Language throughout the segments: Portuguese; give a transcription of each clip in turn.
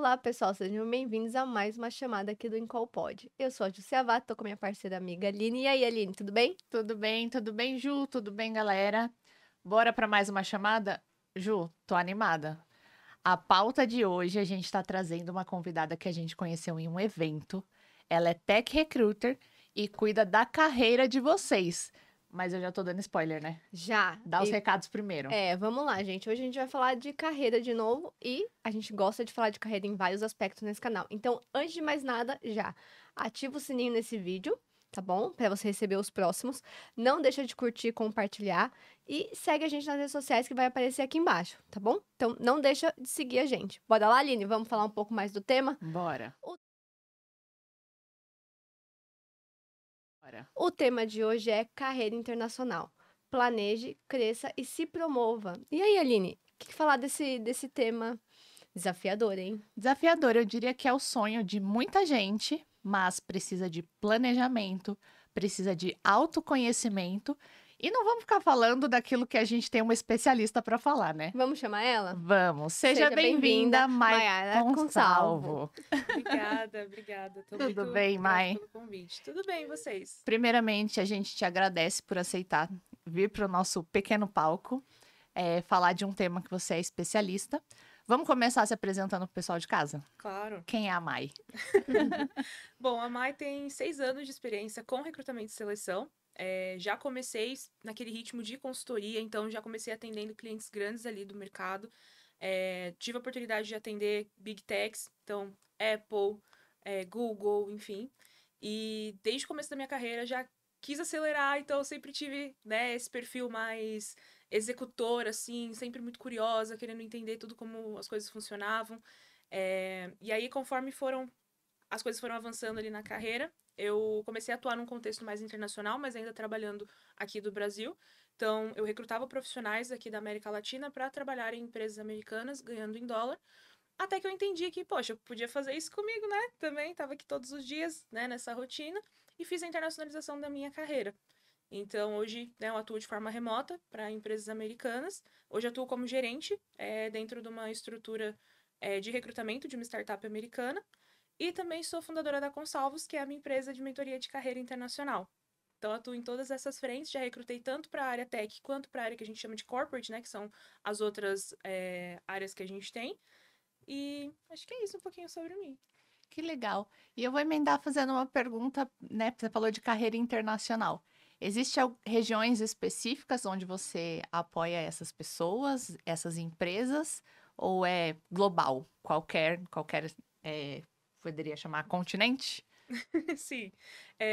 Olá, pessoal, sejam bem-vindos a mais uma chamada aqui do Incol Eu sou a Jussi Avato, tô com a minha parceira amiga Aline. E aí, Aline, tudo bem? Tudo bem, Ju? Tudo bem, galera? Bora para mais uma chamada? Ju, tô animada. A pauta de hoje a gente está trazendo uma convidada que a gente conheceu em um evento. Ela é Tech Recruiter e cuida da carreira de vocês. Mas eu já tô dando spoiler, né? Já. Dá os recados primeiro. Vamos lá, gente. Hoje a gente vai falar de carreira de novo e a gente gosta de falar de carreira em vários aspectos nesse canal. Então, antes de mais nada, já ativa o sininho nesse vídeo, tá bom? Para você receber os próximos. Não deixa de curtir, compartilhar e segue a gente nas redes sociais que vai aparecer aqui embaixo, tá bom? Então, não deixa de seguir a gente. Bora lá, Aline, vamos falar um pouco mais do tema? Bora. Bora. O tema de hoje é carreira internacional. Planeje, cresça e se promova. E aí, Aline, o que falar desse tema desafiador, hein? Desafiador, eu diria que é o sonho de muita gente, mas precisa de planejamento, precisa de autoconhecimento. E não vamos ficar falando daquilo que a gente tem uma especialista para falar, né? Vamos chamar ela? Vamos. Seja Seja bem-vinda, bem-vinda, Mai Maiara Consalvo. Consalvo. Obrigada. Tô Tudo muito bem, grata Mai? pelo convite. Tudo bem, e vocês? Primeiramente, a gente te agradece por aceitar vir para o nosso pequeno palco, falar de um tema que você é especialista. Vamos começar se apresentando para o pessoal de casa? Claro. Quem é a Mai? Bom, a Mai tem 6 anos de experiência com recrutamento e seleção. Já comecei naquele ritmo de consultoria, então já comecei atendendo clientes grandes ali do mercado. Tive a oportunidade de atender Big Techs, então Apple, Google, enfim. E desde o começo da minha carreira já quis acelerar, então eu sempre tive, né, esse perfil mais executor, assim, sempre muito curiosa, querendo entender tudo como as coisas funcionavam. E aí, conforme as coisas foram avançando ali na carreira, eu comecei a atuar num contexto mais internacional, mas ainda trabalhando aqui do Brasil. Então, eu recrutava profissionais aqui da América Latina para trabalhar em empresas americanas, ganhando em dólar. Até que eu entendi que, poxa, eu podia fazer isso comigo, né? Também estava aqui todos os dias, né, nessa rotina, e fiz a internacionalização da minha carreira. Então, hoje, né, eu atuo de forma remota para empresas americanas. Hoje, eu atuo como gerente dentro de uma estrutura de recrutamento de uma startup americana. E também sou fundadora da Consalvos, que é a minha empresa de mentoria de carreira internacional. Então, atuo em todas essas frentes. Já recrutei tanto para a área tech quanto para a área que a gente chama de corporate, né, que são as outras áreas que a gente tem. E acho que é isso um pouquinho sobre mim. Que legal. E eu vou emendar fazendo uma pergunta, né? Você falou de carreira internacional. Existem regiões específicas onde você apoia essas pessoas, essas empresas, ou é global? Qualquer, poderia chamar continente? Sim.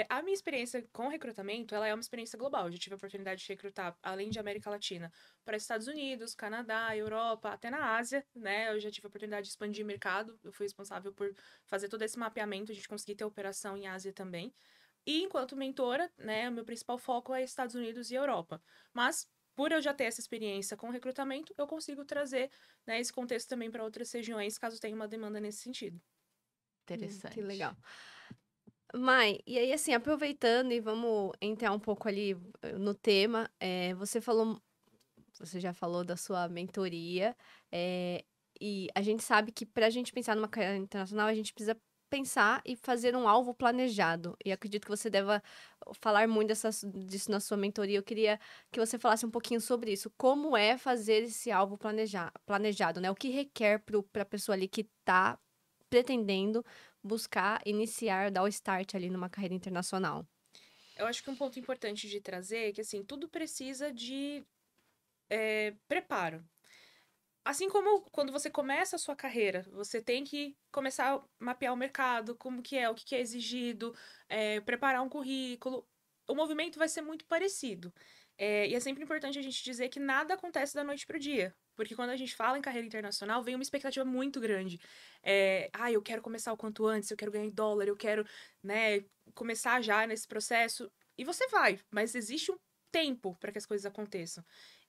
A minha experiência com recrutamento, ela é uma experiência global. Eu já tive a oportunidade de recrutar, além de América Latina, para Estados Unidos, Canadá, Europa, até na Ásia, né? Eu já tive a oportunidade de expandir mercado. Eu fui responsável por fazer todo esse mapeamento, a gente conseguir ter operação em Ásia também. E enquanto mentora, né, o meu principal foco é Estados Unidos e Europa. Mas por eu já ter essa experiência com recrutamento, eu consigo trazer, né, esse contexto também para outras regiões, caso tenha uma demanda nesse sentido. Que Interessante. legal. Mai, e aí, assim, aproveitando e vamos entrar um pouco ali no tema, você já falou da sua mentoria, e a gente sabe que para a gente pensar numa carreira internacional, a gente precisa pensar e fazer um alvo planejado. E acredito que você deva falar muito disso na sua mentoria. Eu queria que você falasse um pouquinho sobre isso. Como é fazer esse alvo planejado, né? O que requer para a pessoa ali que está pretendendo buscar iniciar, dar o start ali numa carreira internacional. Eu acho que um ponto importante de trazer é que, assim, tudo precisa de preparo. Assim como quando você começa a sua carreira, você tem que começar a mapear o mercado, como que é, o que que é exigido, preparar um currículo. O movimento vai ser muito parecido. E é sempre importante a gente dizer que nada acontece da noite pro dia. Porque quando a gente fala em carreira internacional, vem uma expectativa muito grande. Eu quero começar o quanto antes, eu quero ganhar em dólar, eu quero, né, começar já nesse processo. E você vai, mas existe um tempo para que as coisas aconteçam.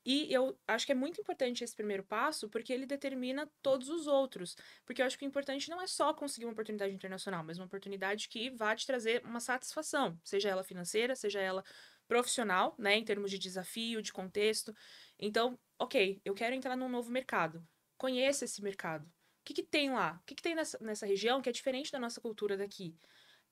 E eu acho que é muito importante esse primeiro passo, porque ele determina todos os outros. Porque eu acho que o importante não é só conseguir uma oportunidade internacional, mas uma oportunidade que vá te trazer uma satisfação, seja ela financeira, seja ela profissional, né, em termos de desafio, de contexto. Então, ok, eu quero entrar num novo mercado. Conheça esse mercado. que tem lá? O que tem nessa região que é diferente da nossa cultura daqui?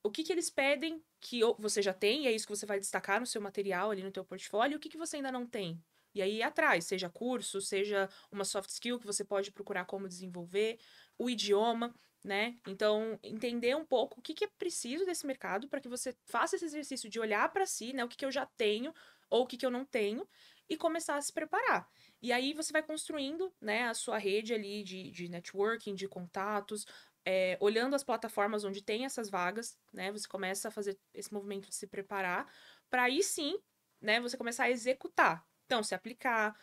O que eles pedem que você já tem, e é isso que você vai destacar no seu material ali no teu portfólio, e o que você ainda não tem? E aí ir atrás, seja curso, seja uma soft skill que você pode procurar como desenvolver, o idioma, né? Então, entender um pouco o que é preciso desse mercado para que você faça esse exercício de olhar para si, né? O que eu já tenho ou o que eu não tenho, e começar a se preparar. E aí você vai construindo, né, a sua rede ali de networking, de contatos, olhando as plataformas onde tem essas vagas, né? Você começa a fazer esse movimento de se preparar, para aí sim, né, você começar a executar. Então, se aplicar,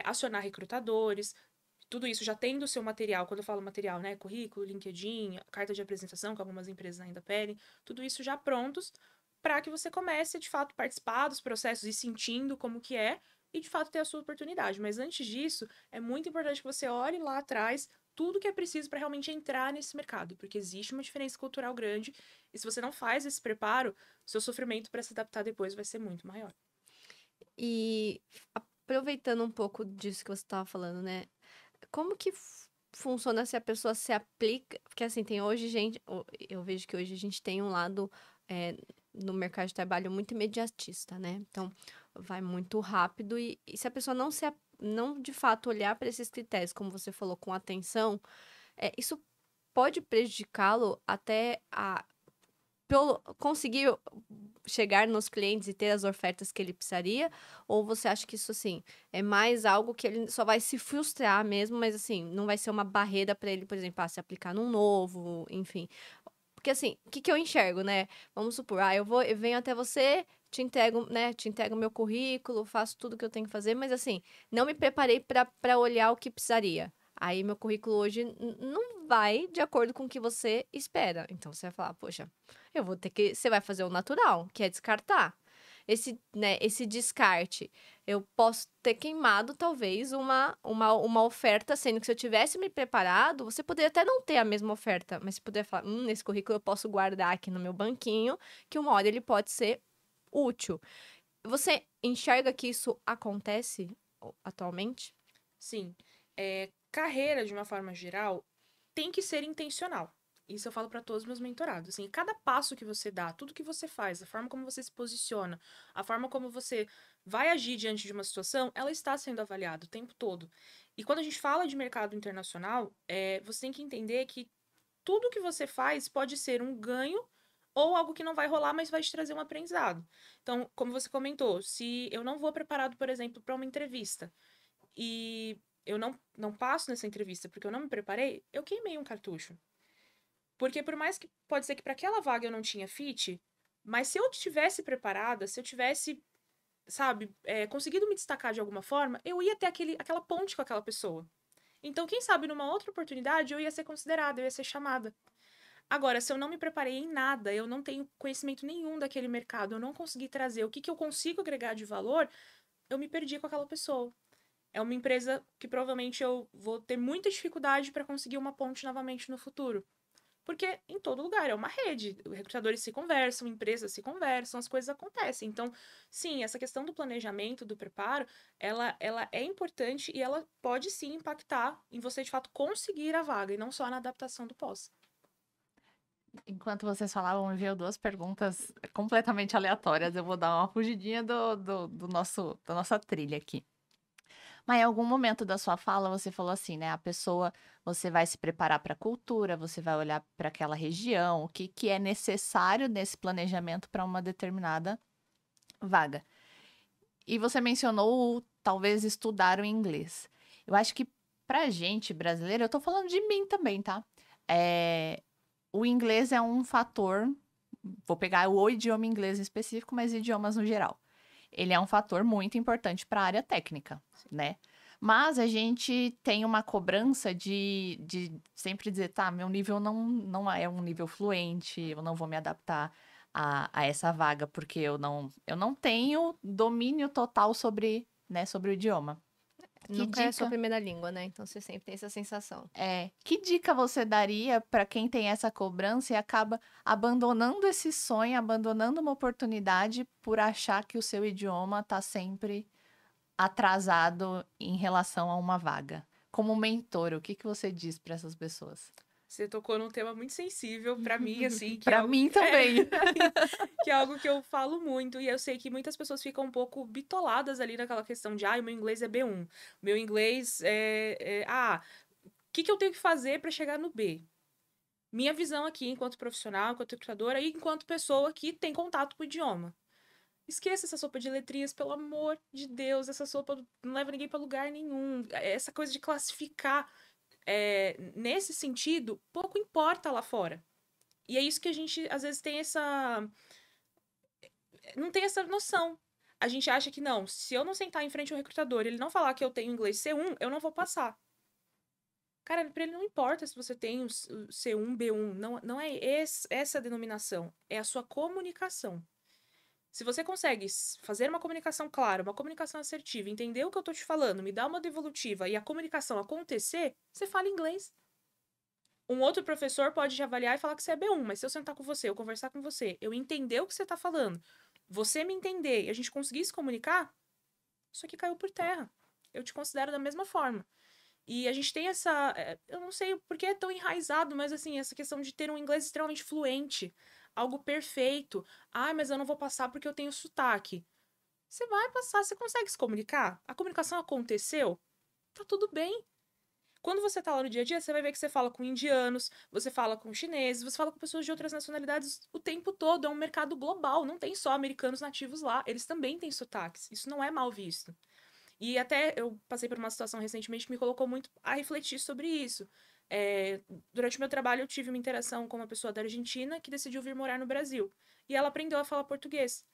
acionar recrutadores, tudo isso já tendo o seu material. Quando eu falo material, né, currículo, LinkedIn, carta de apresentação, que algumas empresas ainda pedem, tudo isso já prontos para que você comece, de fato, participar dos processos e sentindo como que é, e, de fato, ter a sua oportunidade. Mas, antes disso, é muito importante que você olhe lá atrás tudo que é preciso para realmente entrar nesse mercado, porque existe uma diferença cultural grande, e se você não faz esse preparo, seu sofrimento para se adaptar depois vai ser muito maior. E aproveitando um pouco disso que você estava falando, né? Como que funciona se a pessoa se aplica? Porque assim, tem hoje gente, eu vejo que hoje a gente tem um lado no mercado de trabalho muito imediatista, né? Então, vai muito rápido e se a pessoa não de fato olhar para esses critérios, como você falou, com atenção, isso pode prejudicá-lo até conseguir chegar nos clientes e ter as ofertas que ele precisaria? Ou você acha que isso, assim, é mais algo que ele só vai se frustrar mesmo, mas, assim, não vai ser uma barreira para ele, por exemplo, se aplicar num novo, enfim. Porque, assim, o que eu enxergo, né? Vamos supor, eu venho até você, te entrego, né? Te entrego meu currículo, faço tudo que eu tenho que fazer, mas, assim, não me preparei para olhar o que precisaria. Aí, meu currículo hoje não vai de acordo com o que você espera. Então, você vai falar, poxa, eu vou ter que... Você vai fazer o natural, que é descartar. Esse descarte, eu posso ter queimado, talvez, uma oferta, sendo que se eu tivesse me preparado, você poderia até não ter a mesma oferta, mas você poderia falar, esse currículo eu posso guardar aqui no meu banquinho, que uma hora ele pode ser útil. Você enxerga que isso acontece atualmente? Sim. Carreira, de uma forma geral, tem que ser intencional. Isso eu falo para todos os meus mentorados. Assim, cada passo que você dá, tudo que você faz, a forma como você se posiciona, a forma como você vai agir diante de uma situação, ela está sendo avaliada o tempo todo. E quando a gente fala de mercado internacional, você tem que entender que tudo que você faz pode ser um ganho ou algo que não vai rolar, mas vai te trazer um aprendizado. Então, como você comentou, se eu não vou preparado, por exemplo, para uma entrevista e eu não passo nessa entrevista porque eu não me preparei, eu queimei um cartucho. Porque por mais que pode ser que para aquela vaga eu não tinha fit, mas se eu tivesse preparada, se eu tivesse, sabe, conseguido me destacar de alguma forma, eu ia ter aquela ponte com aquela pessoa. Então, quem sabe numa outra oportunidade eu ia ser considerada, eu ia ser chamada. Agora, se eu não me preparei em nada, eu não tenho conhecimento nenhum daquele mercado, eu não consegui trazer o que eu consigo agregar de valor, eu me perdi com aquela pessoa. É uma empresa que provavelmente eu vou ter muita dificuldade para conseguir uma ponte novamente no futuro. Porque em todo lugar é uma rede, recrutadores se conversam, empresas se conversam, as coisas acontecem. Então, sim, essa questão do planejamento, do preparo, ela é importante e ela pode sim impactar em você, de fato, conseguir a vaga e não só na adaptação do pós. Enquanto vocês falavam, me veio duas perguntas completamente aleatórias. Eu vou dar uma fugidinha da nossa trilha aqui. Mas em algum momento da sua fala, você falou assim, né? A pessoa, você vai se preparar para a cultura, você vai olhar para aquela região, o que é necessário nesse planejamento para uma determinada vaga. E você mencionou talvez estudar o inglês. Eu acho que pra gente brasileira, eu tô falando de mim também, tá? O inglês é um fator, vou pegar o idioma inglês em específico, mas idiomas no geral. Ele é um fator muito importante para a área técnica, né? Mas a gente tem uma cobrança de sempre dizer, tá, meu nível não é um nível fluente, eu não vou me adaptar a essa vaga, porque eu não tenho domínio total sobre o idioma. Nunca é a sua primeira língua, né? Então você sempre tem essa sensação. Que dica você daria para quem tem essa cobrança e acaba abandonando esse sonho, abandonando uma oportunidade por achar que o seu idioma está sempre atrasado em relação a uma vaga? como mentor, o que você diz para essas pessoas? Você tocou num tema muito sensível pra mim, assim. Que Para mim também. Que é algo que eu falo muito. E eu sei que muitas pessoas ficam um pouco bitoladas ali naquela questão de, o meu inglês é B1. Meu inglês o que eu tenho que fazer pra chegar no B? Minha visão aqui, enquanto profissional, enquanto recrutadora e enquanto pessoa que tem contato com o idioma. Esqueça essa sopa de letrinhas, pelo amor de Deus. Essa sopa não leva ninguém pra lugar nenhum. Essa coisa de classificar nesse sentido, pouco importa lá fora. E é isso que a gente, às vezes, não tem essa noção. A gente acha que não, se eu não sentar em frente ao recrutador e ele não falar que eu tenho inglês C1, eu não vou passar. Cara, pra ele não importa se você tem o C1, B1. Não é essa a denominação. É a sua comunicação. Se você consegue fazer uma comunicação clara, uma comunicação assertiva, entender o que eu tô te falando, me dar uma devolutiva e a comunicação acontecer, você fala inglês. Um outro professor pode te avaliar e falar que você é B1, mas se eu sentar com você, eu conversar com você, eu entender o que você tá falando, você me entender e a gente conseguir se comunicar, isso aqui caiu por terra. Eu te considero da mesma forma. E a gente tem eu não sei por que é tão enraizado, mas assim, essa questão de ter um inglês extremamente fluente, algo perfeito. Mas eu não vou passar porque eu tenho sotaque. Você vai passar, você consegue se comunicar? A comunicação aconteceu? Tá tudo bem. Quando você tá lá no dia a dia, você vai ver que você fala com indianos, você fala com chineses, você fala com pessoas de outras nacionalidades o tempo todo. É um mercado global, não tem só americanos nativos lá. Eles também têm sotaques. Isso não é mal visto. E até eu passei por uma situação recentemente que me colocou muito a refletir sobre isso. Durante o meu trabalho, eu tive uma interação com uma pessoa da Argentina que decidiu vir morar no Brasil. E ela aprendeu a falar português.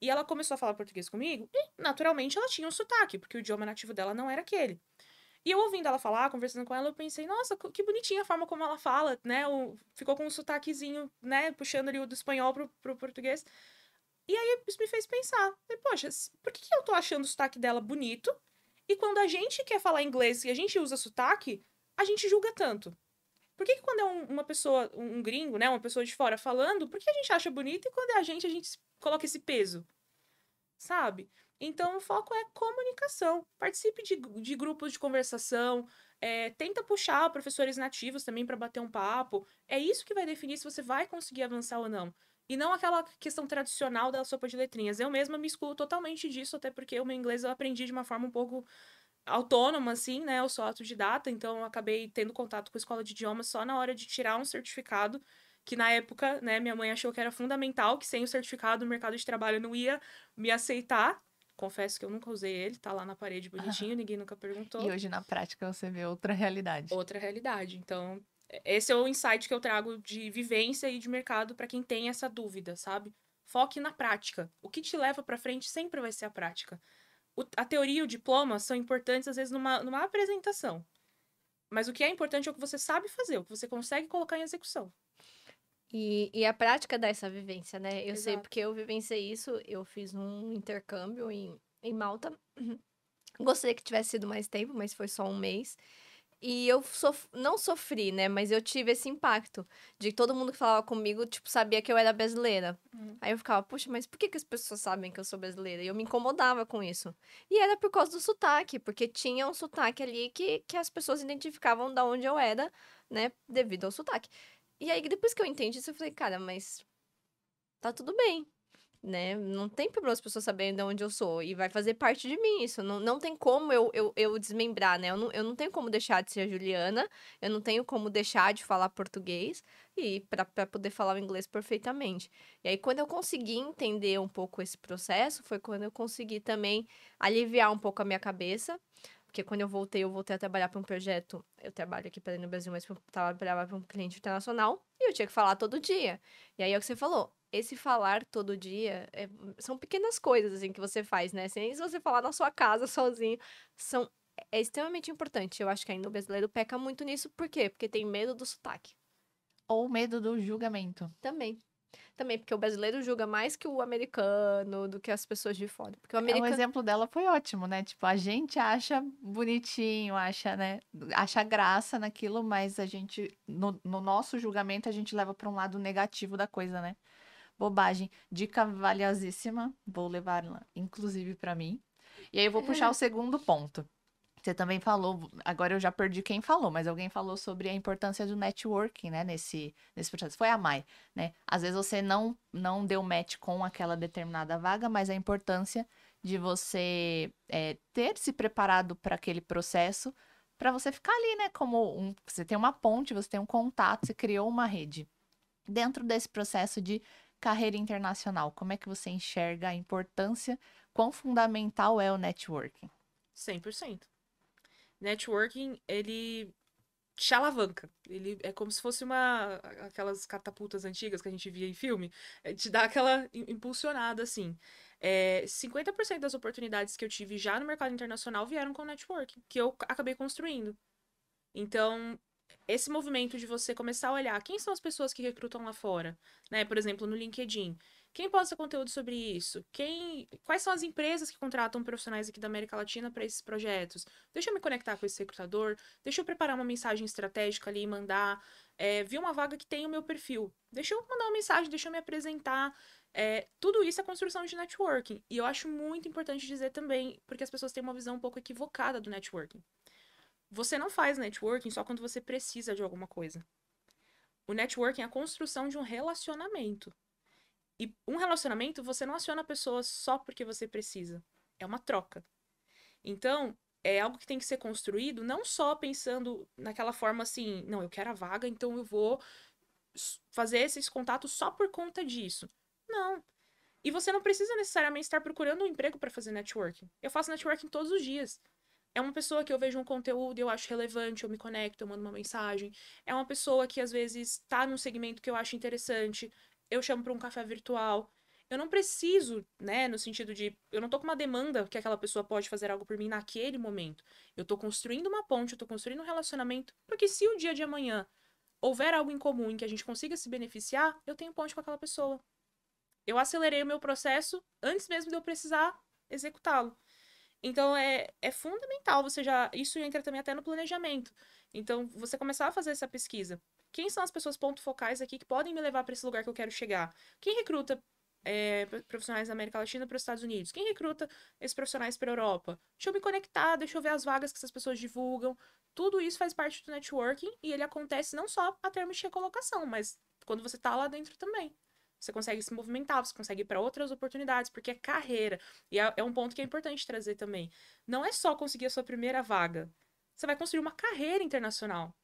E ela começou a falar português comigo e, naturalmente, ela tinha um sotaque, porque o idioma nativo dela não era aquele. E eu ouvindo ela falar, conversando com ela, eu pensei, nossa, que bonitinha a forma como ela fala, né? Ficou com um sotaquezinho, né? Puxando ali o do espanhol pro português. E aí isso me fez pensar, poxa, por que eu tô achando o sotaque dela bonito? E quando a gente quer falar inglês e a gente usa sotaque, a gente julga tanto. Por que quando é uma pessoa, um gringo, né? Uma pessoa de fora falando, por que a gente acha bonito e quando é a gente coloca esse peso? Sabe? Então, o foco é comunicação. Participe de grupos de conversação. Tenta puxar professores nativos também para bater um papo. É isso que vai definir se você vai conseguir avançar ou não. E não aquela questão tradicional da sopa de letrinhas. Eu mesma me excluo totalmente disso, até porque o meu inglês eu aprendi de uma forma um pouco autônoma, assim, né? Eu sou autodidata, então eu acabei tendo contato com a escola de idiomas só na hora de tirar um certificado, que na época, né, minha mãe achou que era fundamental, que sem o certificado o mercado de trabalho não ia me aceitar. Confesso que eu nunca usei ele, tá lá na parede bonitinho, ninguém nunca perguntou. E hoje na prática você vê outra realidade. Outra realidade. Então, esse é o insight que eu trago de vivência e de mercado para quem tem essa dúvida, sabe? Foque na prática. O que te leva para frente sempre vai ser a prática. A teoria e o diploma são importantes, às vezes, numa apresentação. Mas o que é importante é o que você sabe fazer, o que você consegue colocar em execução. E a prática dá essa vivência, né? Eu sei Exato. porque eu vivenciei isso, eu fiz um intercâmbio em Malta. Gostaria que tivesse sido mais tempo, mas foi só um mês. E eu não sofri, né? Mas eu tive esse impacto de todo mundo que falava comigo, tipo, sabia que eu era brasileira. Aí eu ficava, poxa, mas por que as pessoas sabem que eu sou brasileira? E eu me incomodava com isso. E era por causa do sotaque, porque tinha um sotaque ali que as pessoas identificavam da onde eu era, né? Devido ao sotaque. E aí, depois que eu entendi isso, eu falei, cara, mas tá tudo bem, né? Não tem problema as pessoas saberem de onde eu sou. E vai fazer parte de mim isso. Não tem como eu desmembrar, né? Eu não tenho como deixar de ser a Juliana. Eu não tenho como deixar de falar português e pra poder falar o inglês perfeitamente. E aí, quando eu consegui entender um pouco esse processo, foi quando eu consegui também aliviar um pouco a minha cabeça. Porque quando eu voltei a trabalhar para um projeto. Eu trabalho aqui para no Brasil, mas trabalhava para um cliente internacional. E eu tinha que falar todo dia. E aí é o que você falou. Esse falar todo dia são pequenas coisas assim que você faz, né? Sem se você falar na sua casa sozinho. É extremamente importante. Eu acho que ainda o brasileiro peca muito nisso. Por quê? Porque tem medo do sotaque. Ou medo do julgamento. Também, porque o brasileiro julga mais que o americano, do que as pessoas de fora. Porque o O americano... exemplo dela foi ótimo, né? Tipo, a gente acha bonitinho, acha, né? Acha graça naquilo, mas a gente, no nosso julgamento, a gente leva para um lado negativo da coisa, né? Bobagem. Dica valiosíssima. Vou levar, inclusive, para mim. E aí eu vou puxar o segundo ponto. Você também falou, agora eu já perdi quem falou, mas alguém falou sobre a importância do networking, né, nesse processo. Foi a Mai, né? Às vezes você não deu match com aquela determinada vaga, mas a importância de você ter se preparado para aquele processo, para você ficar ali, né, você tem uma ponte, você tem um contato, você criou uma rede. Dentro desse processo de carreira internacional, como é que você enxerga a importância, quão fundamental é o networking? 100%. Networking, ele te alavanca. Ele é como se fosse aquelas catapultas antigas que a gente via em filme. Te dá aquela impulsionada, assim. 50% das oportunidades que eu tive já no mercado internacional vieram com networking, que eu acabei construindo. Então, esse movimento de você começar a olhar quem são as pessoas que recrutam lá fora, né? Por exemplo, no LinkedIn. Quem posta conteúdo sobre isso? Quais são as empresas que contratam profissionais aqui da América Latina para esses projetos? Deixa eu me conectar com esse recrutador, deixa eu preparar uma mensagem estratégica ali e mandar. Vi uma vaga que tem o meu perfil. Deixa eu mandar uma mensagem, deixa eu me apresentar. Tudo isso é construção de networking. E eu acho muito importante dizer também, porque as pessoas têm uma visão um pouco equivocada do networking. Você não faz networking só quando você precisa de alguma coisa. O networking é a construção de um relacionamento. E um relacionamento, você não aciona a pessoa só porque você precisa. É uma troca. Então, é algo que tem que ser construído não só pensando naquela forma assim, não, eu quero a vaga, então eu vou fazer esses contatos só por conta disso. Não. E você não precisa necessariamente estar procurando um emprego para fazer networking. Eu faço networking todos os dias. É uma pessoa que eu vejo um conteúdo e eu acho relevante, eu me conecto, eu mando uma mensagem. É uma pessoa que às vezes tá num segmento que eu acho interessante, eu chamo para um café virtual. Eu não preciso, né, no sentido de eu não tô com uma demanda que aquela pessoa pode fazer algo por mim naquele momento. Eu tô construindo uma ponte, eu tô construindo um relacionamento, porque se o dia de amanhã houver algo em comum em que a gente consiga se beneficiar, eu tenho ponte com aquela pessoa. Eu acelerei o meu processo antes mesmo de eu precisar executá-lo. Então é fundamental você já. Isso entra também até no planejamento. Então, você começar a fazer essa pesquisa. Quem são as pessoas ponto focais aqui que podem me levar para esse lugar que eu quero chegar? Quem recruta profissionais da América Latina para os Estados Unidos? Quem recruta esses profissionais para a Europa? Deixa eu me conectar, deixa eu ver as vagas que essas pessoas divulgam. Tudo isso faz parte do networking e ele acontece não só a termos de recolocação, mas quando você está lá dentro também. Você consegue se movimentar, você consegue ir para outras oportunidades, porque é carreira. E é um ponto que é importante trazer também. Não é só conseguir a sua primeira vaga. Você vai construir uma carreira internacional.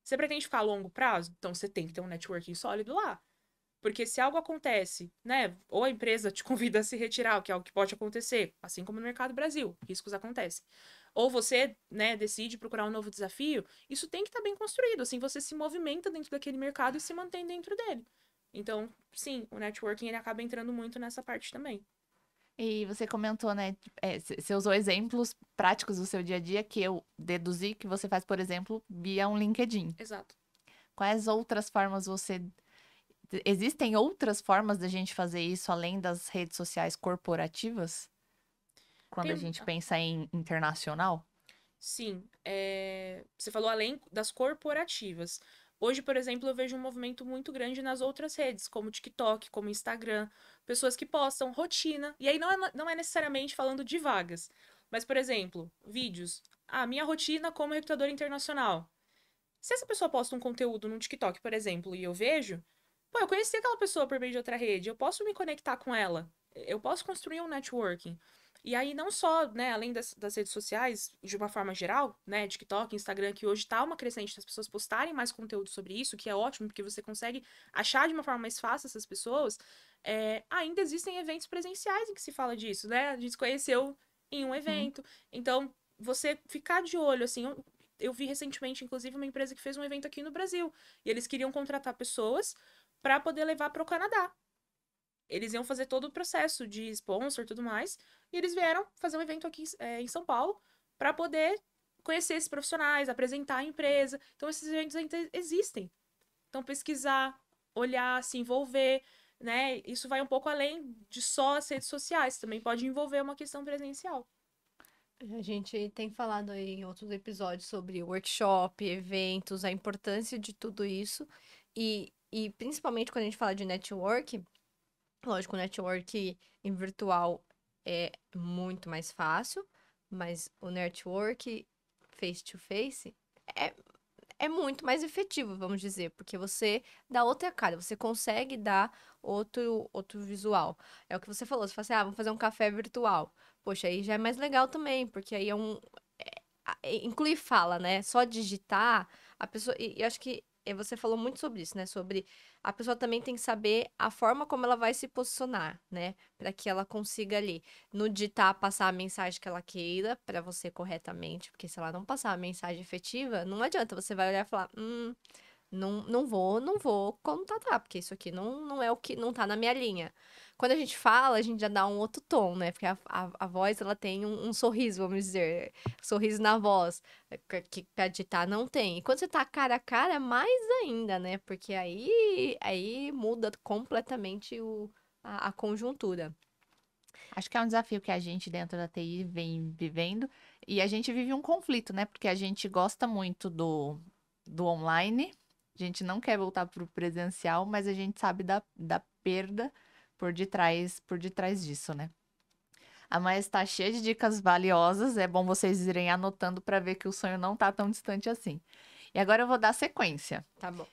Você pretende ficar a longo prazo? Então você tem que ter um networking sólido lá. Porque se algo acontece, né? Ou a empresa te convida a se retirar, o que é algo que pode acontecer, assim como no mercado Brasil, riscos acontecem. Ou você, né, decide procurar um novo desafio, isso tem que estar bem construído. Assim você se movimenta dentro daquele mercado e se mantém dentro dele. Então, sim, o networking ele acaba entrando muito nessa parte também. E você comentou, né? Você usou exemplos práticos do seu dia a dia que eu deduzi que você faz, por exemplo, via um LinkedIn. Exato. Quais outras formas você. Existem outras formas da gente fazer isso além das redes sociais corporativas? Quando a gente pensa em internacional? Sim, você falou além das corporativas. Hoje, por exemplo, eu vejo um movimento muito grande nas outras redes, como o TikTok, como o Instagram, pessoas que postam rotina. E aí não é necessariamente falando de vagas, mas, por exemplo, vídeos. Ah, minha rotina como recrutador internacional. Se essa pessoa posta um conteúdo no TikTok, por exemplo, e eu vejo, pô, eu conheci aquela pessoa por meio de outra rede, eu posso me conectar com ela, eu posso construir um networking. E aí, não só, né, além das redes sociais, de uma forma geral, né, TikTok, Instagram, que hoje tá uma crescente das pessoas postarem mais conteúdo sobre isso, que é ótimo, porque você consegue achar de uma forma mais fácil essas pessoas, ainda existem eventos presenciais em que se fala disso, né? A gente se conheceu em um evento. Então, você ficar de olho, assim, eu vi recentemente, inclusive, uma empresa que fez um evento aqui no Brasil. E eles queriam contratar pessoas para poder levar para o Canadá. Eles iam fazer todo o processo de sponsor e tudo mais. E eles vieram fazer um evento aqui em São Paulo para poder conhecer esses profissionais, apresentar a empresa. Então, esses eventos ainda existem. Então, pesquisar, olhar, se envolver, né? Isso vai um pouco além de só as redes sociais. Também pode envolver uma questão presencial. A gente tem falado aí em outros episódios sobre workshop, eventos, a importância de tudo isso. E principalmente quando a gente fala de network, lógico, o network em virtual é muito mais fácil, mas o network face to face, é, é muito mais efetivo, vamos dizer, porque você dá outra cara, você consegue dar outro visual. É o que você falou, você fala assim, vamos fazer um café virtual. Poxa, aí já é mais legal também, porque aí inclui fala, né? Só digitar, a pessoa. E acho que você falou muito sobre isso, né? Sobre a pessoa também tem que saber a forma como ela vai se posicionar, né? Para que ela consiga ali, no digitar, passar a mensagem que ela queira para você corretamente. Porque se ela não passar a mensagem efetiva, não adianta. Você vai olhar e falar, não vou contatar, porque isso aqui não é o que não tá na minha linha. Quando a gente fala, a gente já dá um outro tom, né? Porque a voz, ela tem um sorriso, vamos dizer. Sorriso na voz, que pra digitar não tem. E quando você tá cara a cara, mais ainda, né? Porque aí muda completamente a conjuntura. Acho que é um desafio que a gente dentro da TI vem vivendo e a gente vive um conflito, né? Porque a gente gosta muito do online, a gente não quer voltar para o presencial, mas a gente sabe da perda por detrás disso, né? A Maia está cheia de dicas valiosas, é bom vocês irem anotando para ver que o sonho não tá tão distante assim. E agora eu vou dar sequência. Tá bom.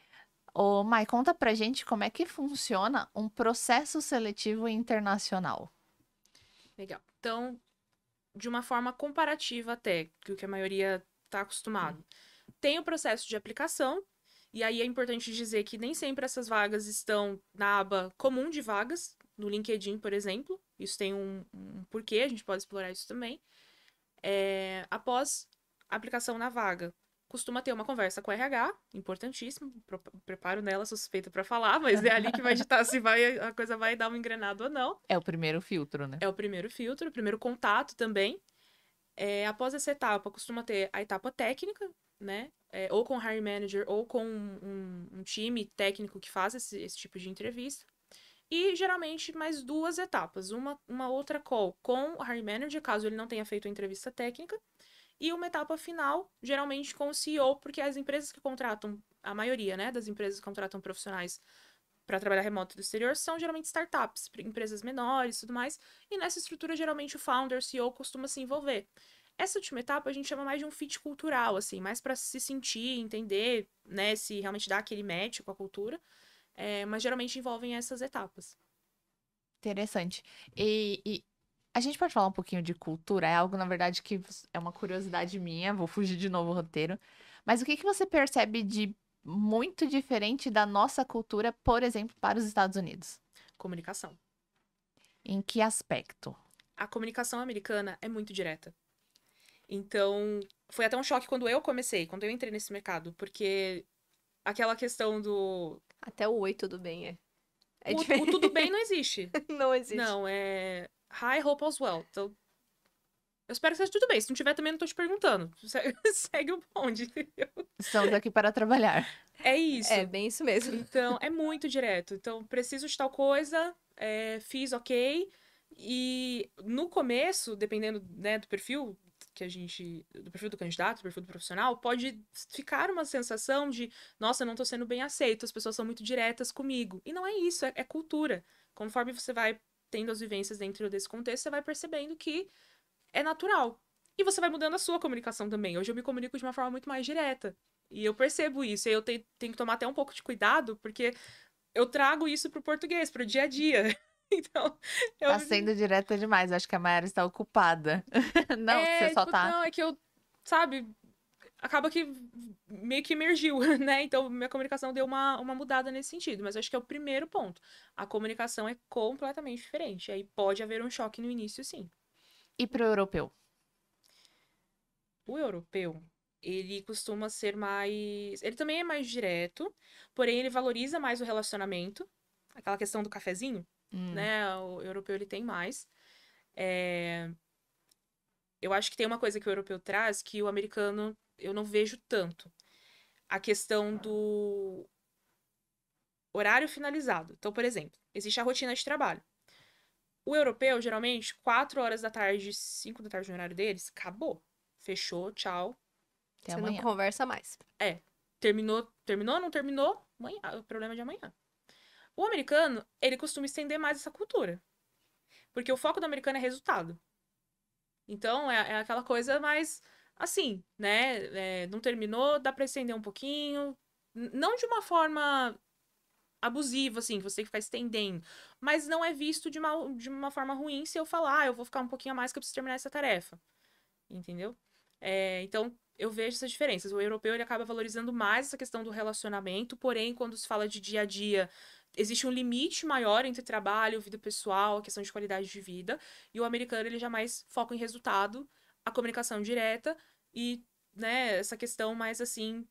Ô, Mai, conta pra gente como é que funciona um processo seletivo internacional. Legal. Então, de uma forma comparativa até, que o que a maioria está acostumado. Tem o processo de aplicação, e aí é importante dizer que nem sempre essas vagas estão na aba comum de vagas, no LinkedIn, por exemplo. Isso tem um porquê, a gente pode explorar isso também. Após a aplicação na vaga, costuma ter uma conversa com o RH, importantíssimo, preparo nela, sou suspeita para falar, mas é ali que vai ditar se a coisa vai dar um engrenado ou não. É o primeiro filtro, né? É o primeiro filtro, o primeiro contato também. Após essa etapa, costuma ter a etapa técnica, né? Ou com o hiring manager, ou com um time técnico que faz esse tipo de entrevista. E, geralmente, mais 2 etapas. Uma outra call com o hiring manager, caso ele não tenha feito a entrevista técnica. E uma etapa final, geralmente com o CEO, porque as empresas que contratam, a maioria, né, das empresas que contratam profissionais para trabalhar remoto do exterior são geralmente startups, empresas menores e tudo mais. E nessa estrutura, geralmente, o founder, o CEO, costuma se envolver. Essa última etapa a gente chama mais de um fit cultural, assim, mais para se sentir, entender, né, se realmente dá aquele match com a cultura. Mas geralmente envolvem essas etapas. Interessante. E a gente pode falar um pouquinho de cultura? É algo, na verdade, que é uma curiosidade minha. Vou fugir de novo o roteiro. Mas o que você percebe de muito diferente da nossa cultura, por exemplo, para os Estados Unidos? Comunicação. Em que aspecto? A comunicação americana é muito direta. Então, foi até um choque quando eu entrei nesse mercado, porque aquela questão do... Até o oi, tudo bem, O tudo bem não existe. Não existe. Não, é... Hi, hope all's well. Então, eu espero que seja tudo bem. Se não tiver, também não tô te perguntando. Segue o bonde, entendeu? Estamos aqui para trabalhar. É isso. É bem isso mesmo. Então, é muito direto. Então, preciso de tal coisa, fiz ok. E no começo, dependendo, né, do perfil do perfil do candidato, do perfil do profissional, pode ficar uma sensação de, nossa, eu não tô sendo bem aceito, as pessoas são muito diretas comigo. E não é isso, é cultura. Conforme você vai tendo as vivências dentro desse contexto, você vai percebendo que é natural. E você vai mudando a sua comunicação também. Hoje eu me comunico de uma forma muito mais direta. E eu percebo isso. E eu tenho que tomar até um pouco de cuidado, porque eu trago isso pro português, pro dia a dia. Então, Tá sendo direta demais. Acho que a Mayara está ocupada. Não, você só tá. Não, é que eu, sabe, acaba que meio que emergiu, né? Então, minha comunicação deu uma mudada nesse sentido. Mas acho que é o primeiro ponto. A comunicação é completamente diferente. Aí pode haver um choque no início, sim. E pro europeu? O europeu, ele costuma ser mais... Ele também é mais direto, porém ele valoriza mais o relacionamento. Aquela questão do cafezinho, né? O europeu, ele tem mais. Eu acho que tem uma coisa que o europeu traz que o americano eu não vejo tanto. A questão do horário finalizado. Então, por exemplo, existe a rotina de trabalho. O europeu, geralmente, 4 horas da tarde, 5 da tarde no horário deles, acabou. Fechou, tchau. Até Você amanhã. não conversa mais. Terminou, não terminou, amanhã, o problema é de amanhã. O americano, ele costuma estender mais essa cultura. Porque o foco do americano é resultado. Então, é aquela coisa mais... assim, né? Não terminou, dá pra estender um pouquinho. Não de uma forma abusiva, assim, que você tem que ficar estendendo. Mas não é visto de uma forma ruim se eu falar, eu vou ficar um pouquinho a mais que eu preciso terminar essa tarefa. Entendeu? Então, eu vejo essas diferenças. O europeu, ele acaba valorizando mais essa questão do relacionamento, porém, quando se fala de dia a dia, existe um limite maior entre trabalho, vida pessoal, a questão de qualidade de vida. E o americano, ele já mais foca em resultado, a comunicação direta e, né, essa questão mais, assim,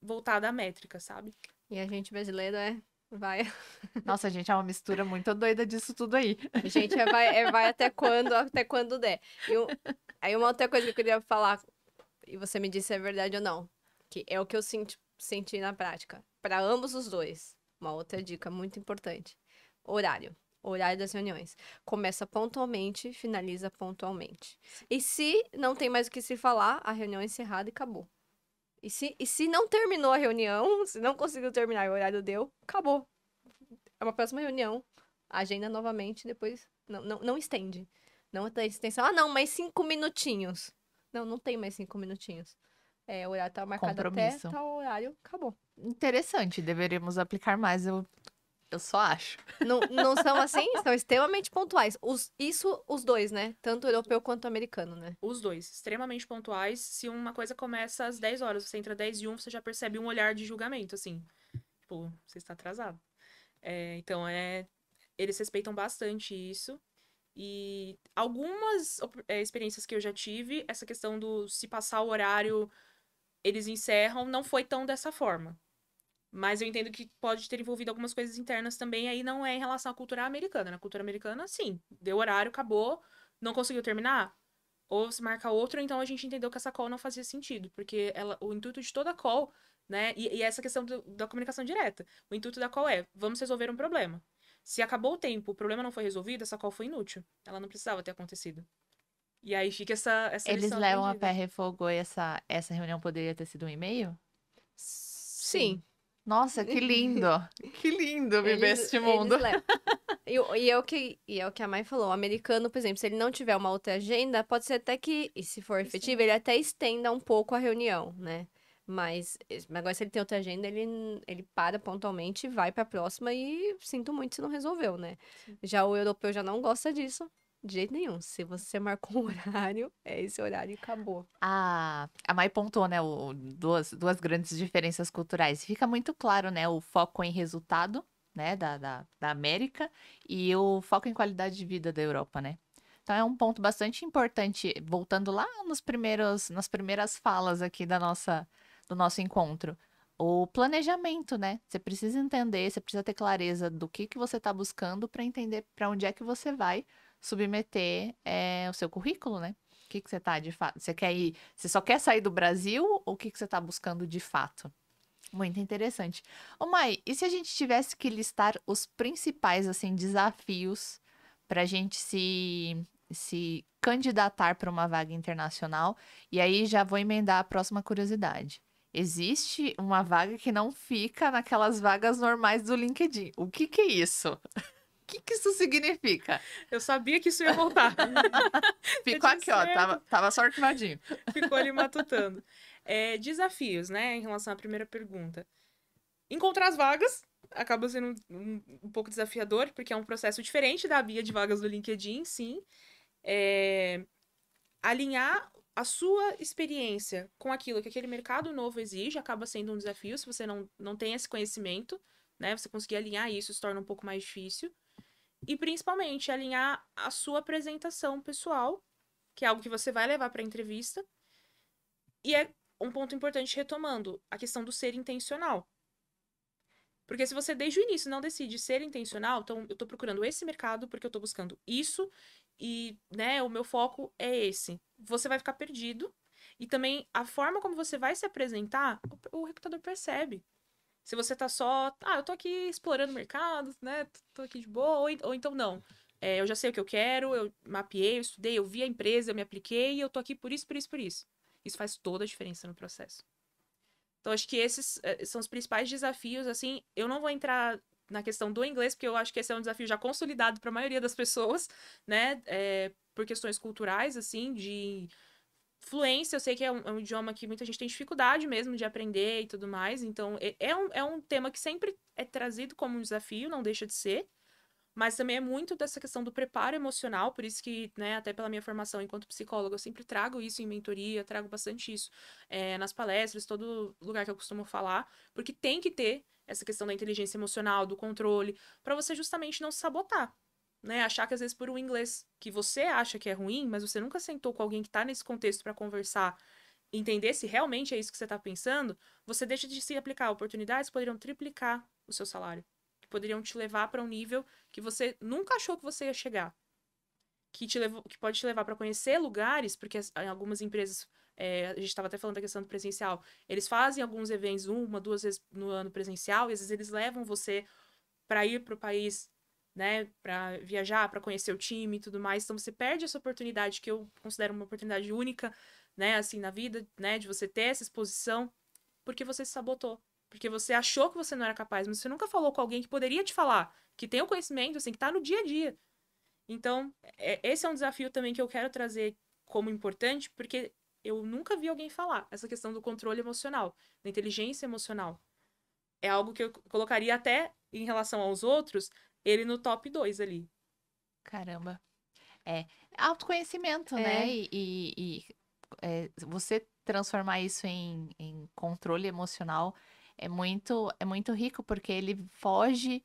voltada à métrica, sabe? E a gente brasileiro vai, Nossa, gente, é uma mistura muito doida disso tudo aí. a gente vai até quando der. Aí uma outra coisa que eu queria falar, e você me disse se é verdade ou não, que é o que eu senti na prática, para ambos os dois. Uma outra dica muito importante: horário. Horário das reuniões. Começa pontualmente, finaliza pontualmente. E se não tem mais o que se falar, a reunião é encerrada e acabou. E se não terminou a reunião, se não conseguiu terminar e o horário deu, acabou. É uma próxima reunião. Agenda novamente, depois não estende. Não tem extensão. Ah, não, mais 5 minutinhos. Não tem mais 5 minutinhos. O horário tá marcado até Compromisso. tal horário, acabou. Interessante, deveríamos aplicar mais, eu só acho. Não são assim? São extremamente pontuais. Os dois, né? Tanto o europeu quanto o americano, né? Os dois, extremamente pontuais. Se uma coisa começa às 10 horas, você entra 10:01, você já percebe um olhar de julgamento, assim. Tipo, você está atrasado. Então, eles respeitam bastante isso. E algumas experiências que eu já tive, essa questão do se passar o horário, eles encerram, não foi tão dessa forma. Mas eu entendo que pode ter envolvido algumas coisas internas também, aí não é em relação à cultura americana. Na cultura americana, sim, deu horário, acabou, não conseguiu terminar, ou se marca outro, então a gente entendeu que essa call não fazia sentido, porque o intuito de toda call, né, e essa questão da comunicação direta, o intuito da call é, vamos resolver um problema. Se acabou o tempo, o problema não foi resolvido, essa call foi inútil. Ela não precisava ter acontecido. E aí fica essa Eles lição levam a aprendida. ferro e fogo e essa reunião poderia ter sido um e-mail? Sim. Nossa, que lindo! Que lindo viver este mundo. levam. E é o que a Mai falou. O americano, por exemplo, se ele não tiver uma outra agenda, pode ser até que, e se for efetivo, ele até estenda um pouco a reunião, né? Mas agora, se ele tem outra agenda, ele para pontualmente, vai pra próxima e sinto muito se não resolveu, né? Sim. Já o europeu já não gosta disso, de jeito nenhum. Se você marcou um horário, é esse horário e acabou. A Mai pontuou, né, duas grandes diferenças culturais. Fica muito claro, né, o foco em resultado, né, da América e o foco em qualidade de vida da Europa, né? Então é um ponto bastante importante, voltando lá nas primeiras falas aqui do nosso encontro. O planejamento, né? Você precisa entender, você precisa ter clareza do que você está buscando para entender para onde é que você vai submeter o seu currículo, né? O que você tá de fato? Você só quer sair do Brasil ou o que você tá buscando de fato? Muito interessante. Ô, Mai, e se a gente tivesse que listar os principais, assim, desafios para a gente se candidatar para uma vaga internacional? E aí já vou emendar a próxima curiosidade. Existe uma vaga que não fica naquelas vagas normais do LinkedIn. O que é isso? O que isso significa? Eu sabia que isso ia voltar. Ficou Eu aqui, ó, disse, tava só arquivadinho. ficou ali matutando. Desafios, né, em relação à primeira pergunta. Encontrar as vagas acaba sendo um pouco desafiador, porque é um processo diferente da BIA de vagas do LinkedIn, sim. Alinhar a sua experiência com aquilo que aquele mercado novo exige acaba sendo um desafio se você não tem esse conhecimento, né? Você conseguir alinhar isso se torna um pouco mais difícil. E principalmente alinhar a sua apresentação pessoal, que é algo que você vai levar para a entrevista. E é um ponto importante retomando, a questão do ser intencional. Porque se você desde o início não decide ser intencional, então eu tô procurando esse mercado porque eu tô buscando isso e, né, o meu foco é esse. Você vai ficar perdido e também a forma como você vai se apresentar, o recrutador percebe. Se você tá só, eu tô aqui explorando o mercado, né, tô aqui de boa, ou então não. Eu já sei o que eu quero, eu mapeei, eu estudei, eu vi a empresa, eu me apliquei e eu tô aqui por isso, por isso, por isso. Isso faz toda a diferença no processo. Então, acho que esses são os principais desafios, assim, eu não vou entrar na questão do inglês, porque eu acho que esse é um desafio já consolidado para a maioria das pessoas, né, por questões culturais, assim, de Fluência, eu sei que é um idioma que muita gente tem dificuldade mesmo de aprender e tudo mais. Então, é um tema que sempre é trazido como um desafio, não deixa de ser. Mas também é muito dessa questão do preparo emocional, por isso que, né, até pela minha formação enquanto psicóloga, eu sempre trago isso em mentoria, trago bastante isso nas palestras, todo lugar que eu costumo falar, porque tem que ter essa questão da inteligência emocional, do controle, para você justamente não se sabotar, né? Achar que às vezes por um inglês que você acha que é ruim, mas você nunca sentou com alguém que tá nesse contexto para conversar, entender se realmente é isso que você tá pensando, você deixa de se aplicar. Oportunidades poderiam triplicar o seu salário, que poderiam te levar para um nível que você nunca achou que você ia chegar, que pode te levar para conhecer lugares, porque em algumas empresas, a gente estava até falando da questão do presencial, eles fazem alguns eventos 1, 2 vezes no ano presencial, e às vezes eles levam você para ir para o país, né, para viajar, para conhecer o time e tudo mais. Então você perde essa oportunidade que eu considero uma oportunidade única, né, assim na vida, né, de você ter essa exposição, porque você se sabotou. Porque você achou que você não era capaz, mas você nunca falou com alguém que poderia te falar, que tem o conhecimento, assim, que tá no dia a dia. Então, esse é um desafio também que eu quero trazer como importante, porque eu nunca vi alguém falar essa questão do controle emocional, da inteligência emocional. É algo que eu colocaria até em relação aos outros, ele no top 2 ali. Caramba. É autoconhecimento, né? É, Você transformar isso em controle emocional é muito rico, porque ele foge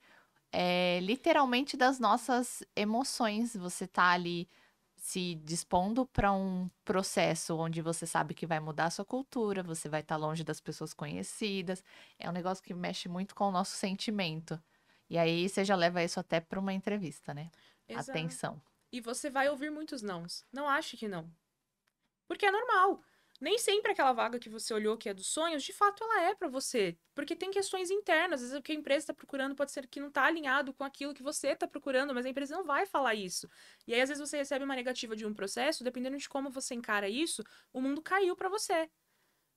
literalmente das nossas emoções. Você tá ali se dispondo para um processo onde você sabe que vai mudar a sua cultura, você vai estar longe das pessoas conhecidas. É um negócio que mexe muito com o nosso sentimento. E aí você já leva isso até para uma entrevista, né? Exato. Atenção. E você vai ouvir muitos nãos. Não ache que não. Porque é normal. Nem sempre aquela vaga que você olhou que é dos sonhos, de fato ela é pra você. Porque tem questões internas. Às vezes o que a empresa está procurando pode ser que não tá alinhado com aquilo que você está procurando, mas a empresa não vai falar isso. E aí às vezes você recebe uma negativa de um processo, dependendo de como você encara isso, o mundo caiu pra você.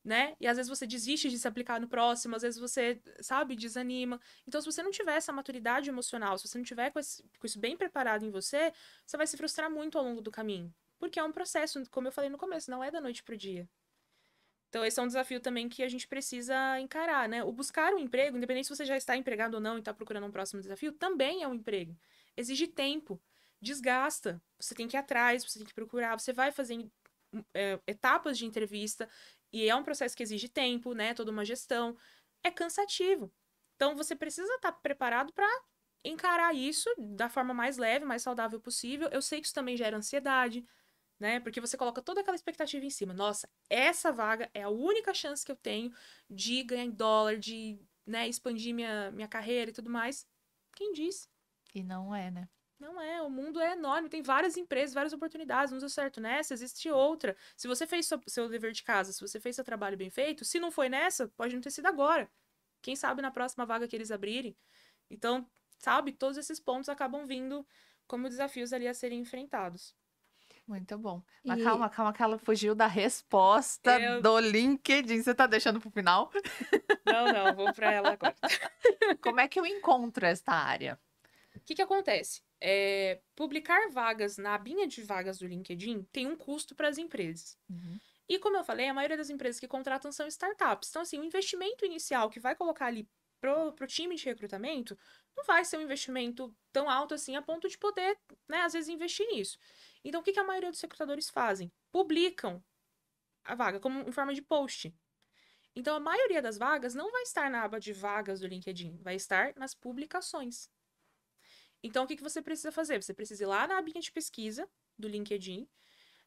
Né? E às vezes você desiste de se aplicar no próximo, às vezes você, sabe, desanima. Então, se você não tiver essa maturidade emocional, se você não tiver com isso bem preparado em você, você vai se frustrar muito ao longo do caminho. Porque é um processo, como eu falei no começo, não é da noite pro dia. Então, esse é um desafio também que a gente precisa encarar, né? O buscar um emprego, independente se você já está empregado ou não e está procurando um próximo desafio, também é um emprego. Exige tempo, desgasta. Você tem que ir atrás, você tem que procurar, você vai fazer etapas de entrevista, e é um processo que exige tempo, né? Toda uma gestão. É cansativo. Então, você precisa estar preparado para encarar isso da forma mais leve, mais saudável possível. Eu sei que isso também gera ansiedade, né? Porque você coloca toda aquela expectativa em cima. Nossa, essa vaga é a única chance que eu tenho de ganhar em dólar, de, né, expandir minha carreira e tudo mais. Quem disse? E não é, né? Não é, o mundo é enorme, tem várias empresas, várias oportunidades, não deu certo nessa, existe outra. Se você fez seu dever de casa, se você fez seu trabalho bem feito, se não foi nessa, pode não ter sido agora. Quem sabe na próxima vaga que eles abrirem. Então, sabe, todos esses pontos acabam vindo como desafios ali a serem enfrentados. Muito bom. Mas e calma, que ela fugiu da resposta Eu. do LinkedIn. Você tá deixando pro final? Não, não, vou para ela agora. Como é que eu encontro esta área? O que que acontece? Publicar vagas na abinha de vagas do LinkedIn tem um custo para as empresas. Uhum. E como eu falei, a maioria das empresas que contratam são startups. Então, assim, o investimento inicial que vai colocar ali pro time de recrutamento não vai ser um investimento tão alto assim a ponto de poder, né, às vezes, investir nisso. Então, o que que a maioria dos recrutadores fazem? Publicam a vaga como em forma de post. Então, a maioria das vagas não vai estar na aba de vagas do LinkedIn, vai estar nas publicações. Então, o que que você precisa fazer? Você precisa ir lá na abinha de pesquisa do LinkedIn.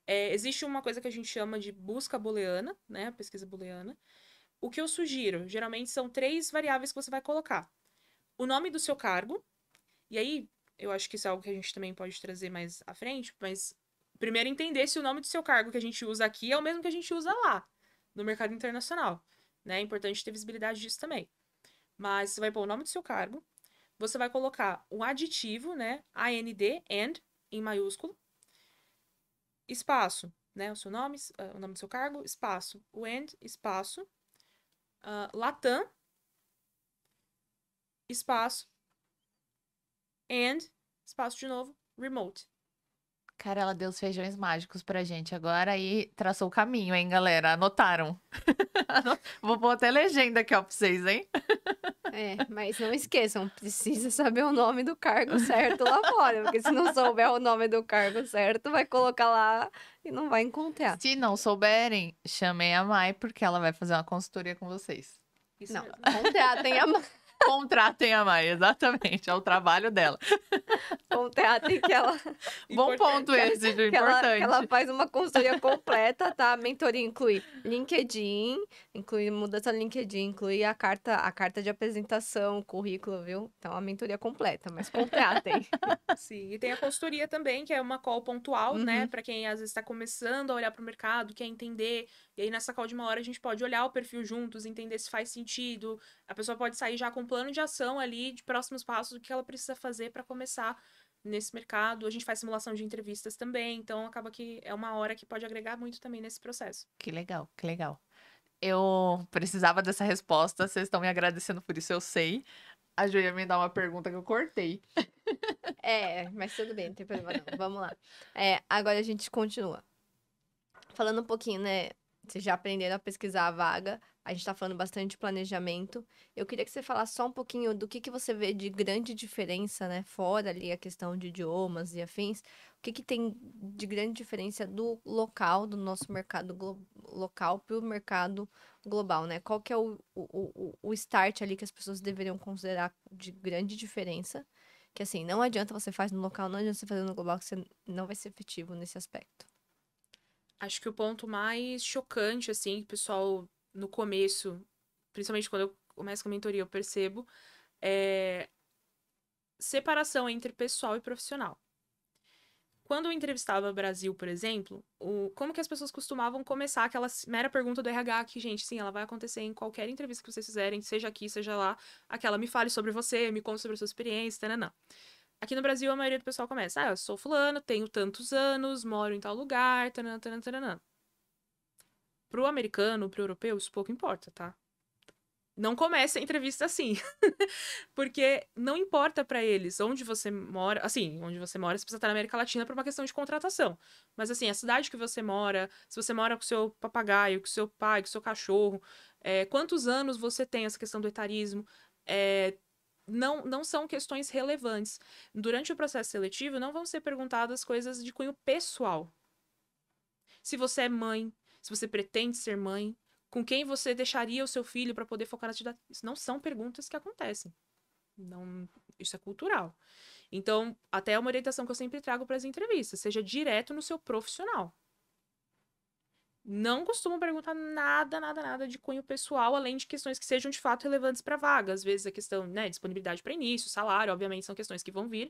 Existe uma coisa que a gente chama de busca booleana, né? A pesquisa booleana. O que eu sugiro, geralmente, são 3 variáveis que você vai colocar. O nome do seu cargo, e aí, eu acho que isso é algo que a gente também pode trazer mais à frente, mas primeiro entender se o nome do seu cargo que a gente usa aqui é o mesmo que a gente usa lá, no mercado internacional. Né? É importante ter visibilidade disso também. Mas você vai pôr o nome do seu cargo, você vai colocar um aditivo, né? AND, em maiúsculo, espaço, né? O seu nome, o nome do seu cargo, espaço, o and, espaço, Latam, espaço, and, espaço de novo, remote. Cara, ela deu os feijões mágicos pra gente agora e traçou o caminho, hein, galera? Anotaram? Vou pôr até legenda aqui, ó, pra vocês, hein? Mas não esqueçam, precisa saber o nome do cargo certo lá fora, porque se não souber o nome do cargo certo, vai colocar lá e não vai encontrar. Se não souberem, chamem a Mai, porque ela vai fazer uma consultoria com vocês. Isso Não, mesmo. contratem a Contratem a Mai, exatamente, é o trabalho dela. contratem que ela Bom ponto esse, Ju, que ela importante. faz uma consultoria completa, tá? A mentoria inclui LinkedIn, inclui mudança no LinkedIn, inclui a carta de apresentação, currículo, viu? Então, a mentoria completa, mas contratem. Sim, e tem a consultoria também, que é uma call pontual, né? Uhum. Para quem às vezes está começando a olhar para o mercado, quer entender. E aí, nessa call de uma hora, a gente pode olhar o perfil juntos, entender se faz sentido. A pessoa pode sair já com um plano de ação ali, de próximos passos, do que ela precisa fazer para começar nesse mercado. A gente faz simulação de entrevistas também, então acaba que é uma hora que pode agregar muito também nesse processo. Que legal, que legal. Eu precisava dessa resposta, vocês estão me agradecendo por isso, eu sei. A Ju ia me dar uma pergunta que eu cortei. Mas tudo bem, não tem problema não. Vamos lá. Agora a gente continua. Falando um pouquinho, né? Vocês já aprenderam a pesquisar a vaga. A gente tá falando bastante de planejamento. Eu queria que você falasse só um pouquinho do que você vê de grande diferença, né? Fora ali a questão de idiomas e afins. O que tem de grande diferença do local, do nosso mercado local para o mercado global, né? Qual que é o start ali que as pessoas deveriam considerar de grande diferença? Que assim, não adianta você fazer no local, não adianta você fazer no global, que você não vai ser efetivo nesse aspecto. Acho que o ponto mais chocante, assim, que o pessoal no começo, principalmente quando eu começo com a mentoria, eu percebo, é separação entre pessoal e profissional. Quando eu entrevistava Brasil, por exemplo, como que as pessoas costumavam começar aquela mera pergunta do RH que, gente, sim, ela vai acontecer em qualquer entrevista que vocês fizerem, seja aqui, seja lá, aquela me fale sobre você, me conte sobre a sua experiência, tananã. Aqui no Brasil, a maioria do pessoal começa, eu sou fulano, tenho tantos anos, moro em tal lugar, tananã, tananã, tananã. Pro americano, pro europeu, isso pouco importa, tá? Não comece a entrevista assim. Porque não importa pra eles onde você mora. Assim, onde você mora, você precisa estar na América Latina por uma questão de contratação. Mas, assim, a cidade que você mora, se você mora com seu papagaio, com seu pai, com seu cachorro, quantos anos você tem, essa questão do etarismo, não são questões relevantes. Durante o processo seletivo, não vão ser perguntadas coisas de cunho pessoal. Se você é mãe, se você pretende ser mãe, com quem você deixaria o seu filho para poder focar na atividade? Isso não são perguntas que acontecem. Não, isso é cultural. Então, até é uma orientação que eu sempre trago para as entrevistas, seja direto no seu profissional. Não costumo perguntar nada de cunho pessoal, além de questões que sejam de fato relevantes para a vaga. Às vezes a questão, né, disponibilidade para início, salário, obviamente são questões que vão vir.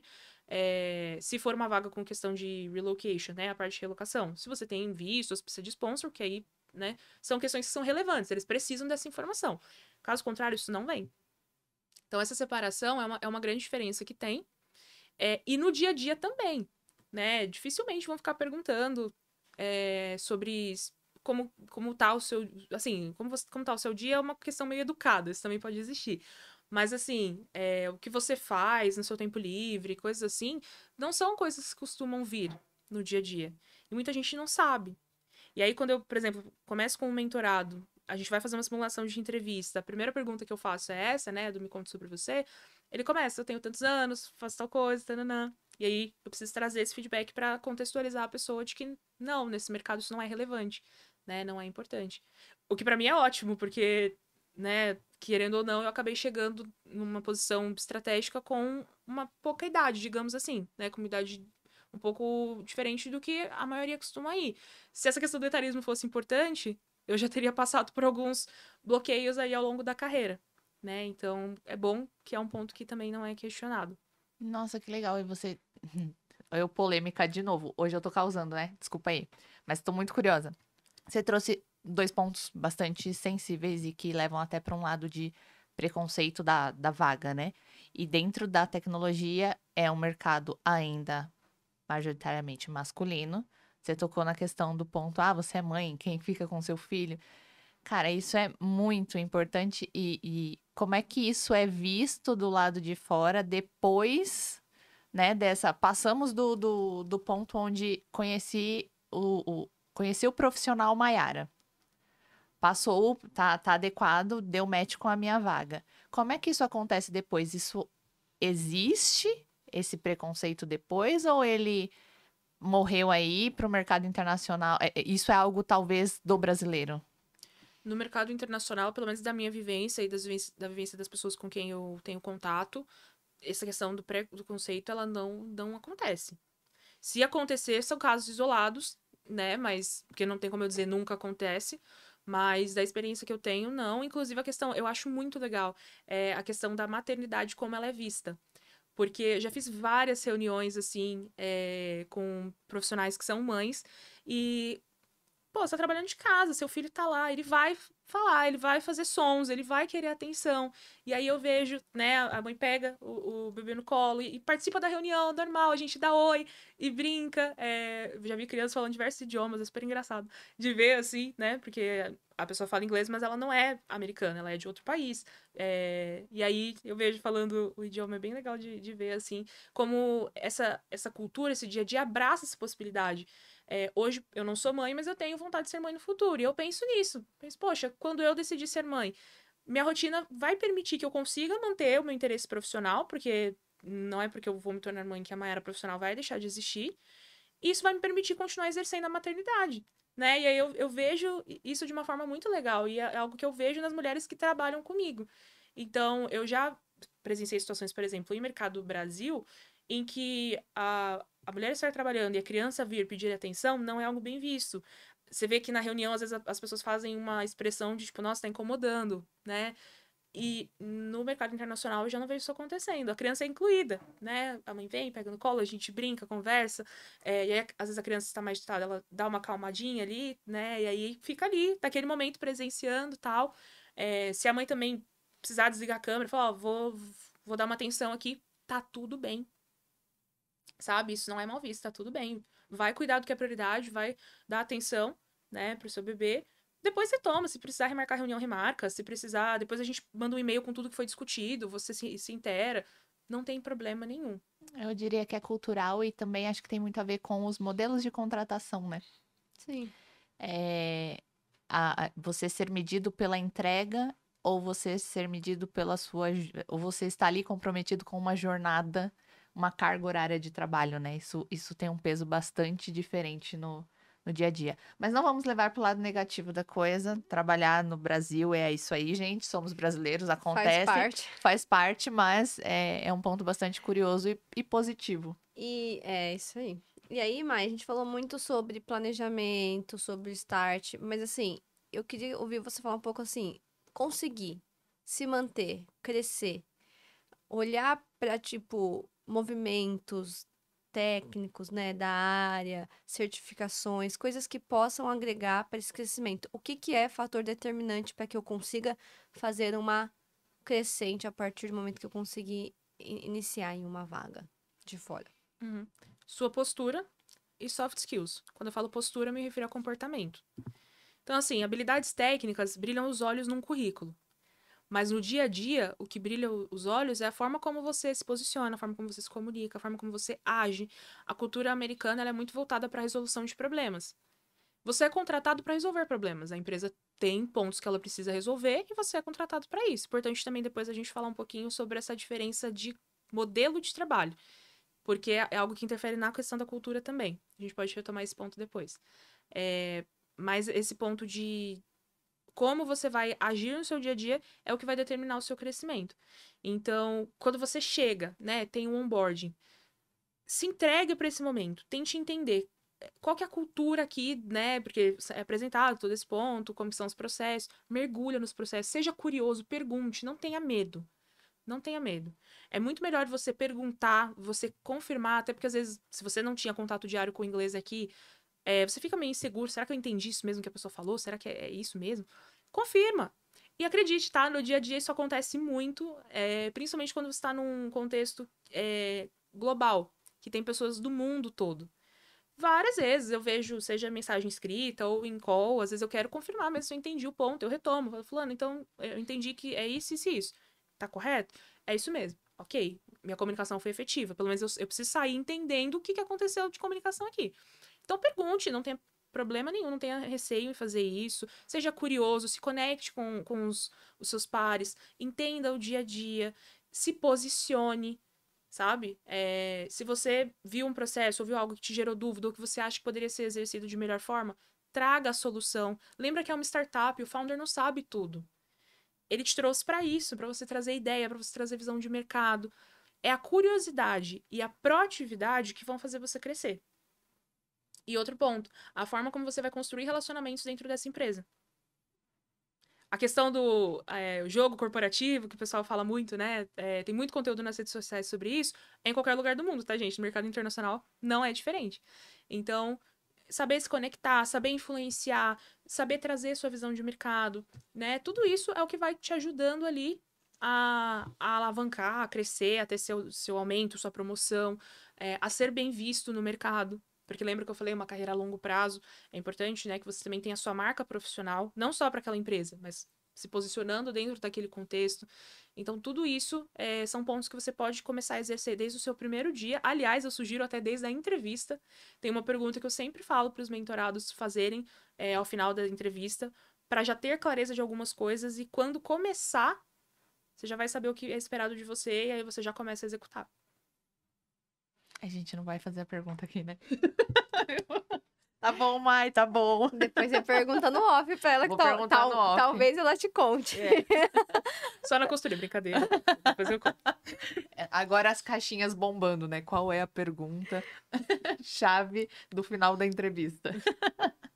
Se for uma vaga com questão de relocation, né, a parte de relocação. Se você tem visto, se precisa de sponsor, que aí, né, são questões que são relevantes, eles precisam dessa informação. Caso contrário, isso não vem. Então, essa separação é uma grande diferença que tem. E no dia a dia também, né? Dificilmente vão ficar perguntando sobre como tá o seu... Assim, como tá o seu dia é uma questão meio educada, isso também pode existir. Mas, assim, o que você faz no seu tempo livre, coisas assim, não são coisas que costumam vir no dia a dia. E muita gente não sabe. E aí, quando eu, por exemplo, começo com um mentorado, a gente vai fazer uma simulação de entrevista, a primeira pergunta que eu faço é essa, né, do me conte sobre você, ele começa, eu tenho tantos anos, faço tal coisa, tananã. E aí, eu preciso trazer esse feedback para contextualizar a pessoa de que, não, nesse mercado isso não é relevante, né, não é importante. O que para mim é ótimo, porque, né, querendo ou não, eu acabei chegando numa posição estratégica com uma pouca idade, digamos assim, né, com uma idade um pouco diferente do que a maioria costuma ir. Se essa questão do etarismo fosse importante, eu já teria passado por alguns bloqueios aí ao longo da carreira, né? Então, é bom que é um ponto que também não é questionado. Nossa, que legal. E você. Eu polêmica de novo. Hoje eu tô causando, né? Desculpa aí. Mas tô muito curiosa. Você trouxe 2 pontos bastante sensíveis e que levam até para um lado de preconceito da vaga, né? E dentro da tecnologia é um mercado ainda majoritariamente masculino. Você tocou na questão do ponto, você é mãe, quem fica com seu filho? Cara, isso é muito importante e como é que isso é visto do lado de fora depois, né, passamos do ponto onde conheci o profissional Maiara. Passou, tá adequado, deu match com a minha vaga. Como é que isso acontece depois? Isso existe, esse preconceito depois, ou ele morreu aí para o mercado internacional? Isso é algo, talvez, do brasileiro? No mercado internacional, pelo menos da minha vivência e da vivência das pessoas com quem eu tenho contato, essa questão do preconceito, ela não acontece. Se acontecer, são casos isolados, né? Mas, porque não tem como eu dizer nunca acontece. Mas da experiência que eu tenho, não. Inclusive, a questão, eu acho muito legal, a questão da maternidade, como ela é vista. Porque eu já fiz várias reuniões, assim, com profissionais que são mães. E pô, você tá trabalhando de casa, seu filho tá lá, ele vai falar, ele vai fazer sons, ele vai querer atenção. E aí eu vejo, né, a mãe pega o bebê no colo e participa da reunião normal, a gente dá oi e brinca. Já vi crianças falando diversos idiomas, é super engraçado de ver, assim, né, porque a pessoa fala inglês, mas ela não é americana, ela é de outro país. E aí eu vejo falando o idioma, é bem legal de ver, assim, como essa cultura, esse dia a dia abraça essa possibilidade. Hoje eu não sou mãe, mas eu tenho vontade de ser mãe no futuro. E eu penso nisso. Penso, poxa, quando eu decidir ser mãe, minha rotina vai permitir que eu consiga manter o meu interesse profissional, porque não é porque eu vou me tornar mãe que a Maiara profissional vai deixar de existir. E isso vai me permitir continuar exercendo a maternidade, né? E aí eu vejo isso de uma forma muito legal. E é algo que eu vejo nas mulheres que trabalham comigo. Então, eu já presenciei situações, por exemplo, em mercado Brasil, em que a mulher estar trabalhando e a criança vir pedir atenção não é algo bem visto. Você vê que na reunião, às vezes, as pessoas fazem uma expressão de tipo, nossa, tá incomodando, né? E no mercado internacional eu já não vejo isso acontecendo. A criança é incluída, né? A mãe vem, pega no colo, a gente brinca, conversa. E aí, às vezes, a criança está mais agitada, ela dá uma calmadinha ali, né? E aí fica ali, naquele momento, presenciando e tal. Se a mãe também precisar desligar a câmera, falar, ó, vou dar uma atenção aqui, tá tudo bem. Sabe? Isso não é mal visto, tá tudo bem. Vai cuidar do que é prioridade, vai dar atenção, né, pro seu bebê. Depois você toma, se precisar remarcar reunião, remarca. Se precisar, depois a gente manda um e-mail com tudo que foi discutido, você se intera. Não tem problema nenhum. Eu diria que é cultural e também acho que tem muito a ver com os modelos de contratação, né? Sim. Você ser medido pela entrega ou você ser medido pela sua... Ou você está ali comprometido com uma jornada, uma carga horária de trabalho, né? Isso tem um peso bastante diferente no dia a dia. Mas não vamos levar para o lado negativo da coisa. Trabalhar no Brasil é isso aí, gente. Somos brasileiros, acontece. Faz parte, mas é um ponto bastante curioso e positivo. E é isso aí. E aí, Mai, a gente falou muito sobre planejamento, sobre start, mas assim, eu queria ouvir você falar um pouco assim, conseguir se manter, crescer, olhar para tipo movimentos técnicos, né, da área, certificações, coisas que possam agregar para esse crescimento. O que é fator determinante para que eu consiga fazer uma crescente a partir do momento que eu conseguir iniciar em uma vaga de fora? Uhum. Sua postura e soft skills. Quando eu falo postura, eu me refiro a comportamento. Então, assim, habilidades técnicas brilham os olhos num currículo. Mas no dia a dia, o que brilha os olhos é a forma como você se posiciona, a forma como você se comunica, a forma como você age. A cultura americana ela é muito voltada para a resolução de problemas. Você é contratado para resolver problemas. A empresa tem pontos que ela precisa resolver e você é contratado para isso. Importante também depois a gente falar um pouquinho sobre essa diferença de modelo de trabalho. Porque é algo que interfere na questão da cultura também. A gente pode retomar esse ponto depois. Mas esse ponto de como você vai agir no seu dia a dia é o que vai determinar o seu crescimento. Então, quando você chega, né, tem um onboarding, se entregue para esse momento, tente entender qual que é a cultura aqui, né, porque é apresentado todo esse ponto, como são os processos, mergulha nos processos, seja curioso, pergunte, não tenha medo. Não tenha medo. É muito melhor você perguntar, você confirmar, até porque às vezes, se você não tinha contato diário com o inglês aqui, você fica meio inseguro. Será que eu entendi isso mesmo que a pessoa falou? Será que é isso mesmo? Confirma. E acredite, tá? No dia a dia isso acontece muito, principalmente quando você está num contexto global, que tem pessoas do mundo todo. Várias vezes eu vejo, seja mensagem escrita ou em call, às vezes eu quero confirmar, mas se eu entendi o ponto, eu retomo. Falo, fulano, então eu entendi que é isso, isso e isso. Tá correto? É isso mesmo. Ok, minha comunicação foi efetiva. Pelo menos eu preciso sair entendendo o que aconteceu de comunicação aqui. Então pergunte, não tem problema nenhum, não tenha receio em fazer isso. Seja curioso, se conecte com os seus pares, entenda o dia a dia, se posicione, sabe? Se você viu um processo, ou viu algo que te gerou dúvida, ou que você acha que poderia ser exercido de melhor forma, traga a solução. Lembra que é uma startup, o founder não sabe tudo. Ele te trouxe para isso, para você trazer ideia, para você trazer visão de mercado. É a curiosidade e a proatividade que vão fazer você crescer. E outro ponto, a forma como você vai construir relacionamentos dentro dessa empresa. A questão do jogo corporativo, que o pessoal fala muito, né? Tem muito conteúdo nas redes sociais sobre isso. É em qualquer lugar do mundo, tá, gente? No mercado internacional não é diferente. Então, saber se conectar, saber influenciar, saber trazer sua visão de mercado, né? Tudo isso é o que vai te ajudando ali a alavancar, a crescer, a ter seu aumento, sua promoção, a ser bem visto no mercado. Porque lembra que eu falei, uma carreira a longo prazo, é importante, né, que você também tenha a sua marca profissional, não só para aquela empresa, mas se posicionando dentro daquele contexto. Então, tudo isso são pontos que você pode começar a exercer desde o seu primeiro dia. Aliás, eu sugiro até desde a entrevista. Tem uma pergunta que eu sempre falo para os mentorados fazerem ao final da entrevista, para já ter clareza de algumas coisas e quando começar, você já vai saber o que é esperado de você e aí você já começa a executar. A gente não vai fazer a pergunta aqui, né? Tá bom, Mai, tá bom. Depois você pergunta no off pra ela, Vou que perguntar no off. talvez ela te conte. Só na costura, brincadeira. Depois eu conto. Agora as caixinhas bombando, né? Qual é a pergunta chave do final da entrevista?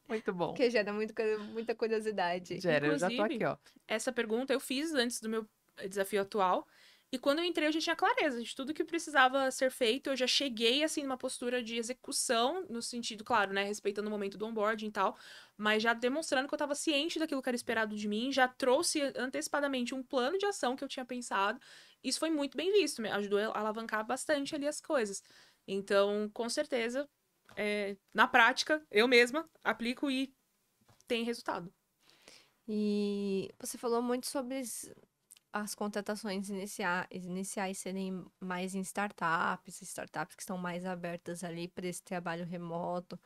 Muito bom. Que gera muita curiosidade. Gera, eu já tô Inclusive, aqui, ó. Essa pergunta eu fiz antes do meu desafio atual. E quando eu entrei, eu já tinha clareza de tudo que precisava ser feito. Eu já cheguei, assim, numa postura de execução, no sentido, claro, né, respeitando o momento do onboarding e tal, mas já demonstrando que eu estava ciente daquilo que era esperado de mim, já trouxe antecipadamente um plano de ação que eu tinha pensado. Isso foi muito bem visto, me ajudou a alavancar bastante ali as coisas. Então, com certeza, na prática, eu mesma aplico e tem resultado. E você falou muito sobre as contratações iniciais serem mais em startups que estão mais abertas ali para esse trabalho remoto.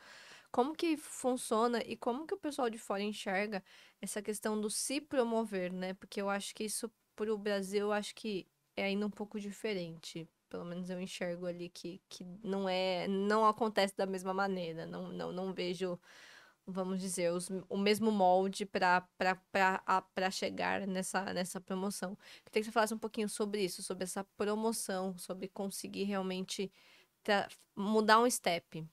Como que funciona e como que o pessoal de fora enxerga essa questão do se promover, né? Porque eu acho que isso para o Brasil, eu acho que é ainda um pouco diferente. Pelo menos eu enxergo ali que não acontece da mesma maneira. Não vejo, vamos dizer, o mesmo molde para chegar nessa promoção. Queria que você falasse um pouquinho sobre isso, sobre essa promoção, sobre conseguir realmente mudar um step.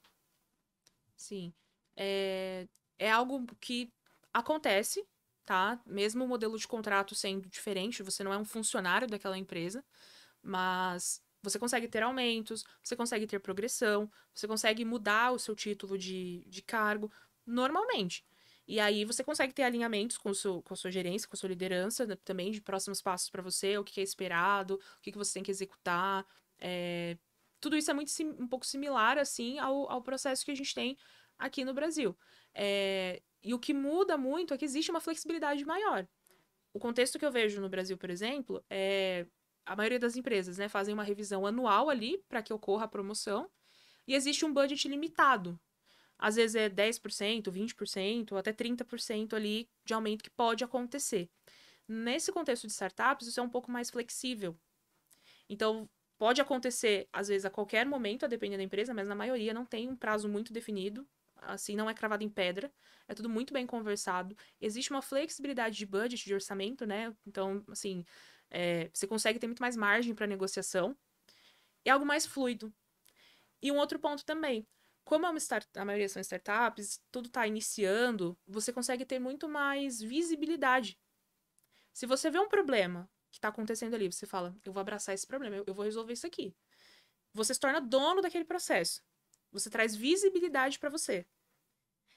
Sim. É algo que acontece, tá? Mesmo o modelo de contrato sendo diferente, você não é um funcionário daquela empresa, mas você consegue ter aumentos, você consegue ter progressão, você consegue mudar o seu título de cargo normalmente. E aí você consegue ter alinhamentos com a sua gerência, com a sua liderança, né, também de próximos passos para você, o que é esperado, o que você tem que executar. Tudo isso é um pouco similar, assim, ao processo que a gente tem aqui no Brasil. E o que muda muito é que existe uma flexibilidade maior. O contexto que eu vejo no Brasil, por exemplo, a maioria das empresas, né, fazem uma revisão anual ali para que ocorra a promoção e existe um budget limitado. Às vezes é 10%, 20% ou até 30% ali de aumento que pode acontecer. Nesse contexto de startups, isso é um pouco mais flexível. Então, pode acontecer, às vezes, a qualquer momento, a depender da empresa, mas na maioria não tem um prazo muito definido. Assim, não é cravado em pedra. É tudo muito bem conversado. Existe uma flexibilidade de budget, de orçamento, né? Então, assim, você consegue ter muito mais margem para negociação. É algo mais fluido. E um outro ponto também. Como a maioria são startups, tudo está iniciando, você consegue ter muito mais visibilidade. Se você vê um problema que está acontecendo ali, você fala, eu vou abraçar esse problema, eu vou resolver isso aqui. Você se torna dono daquele processo. Você traz visibilidade para você.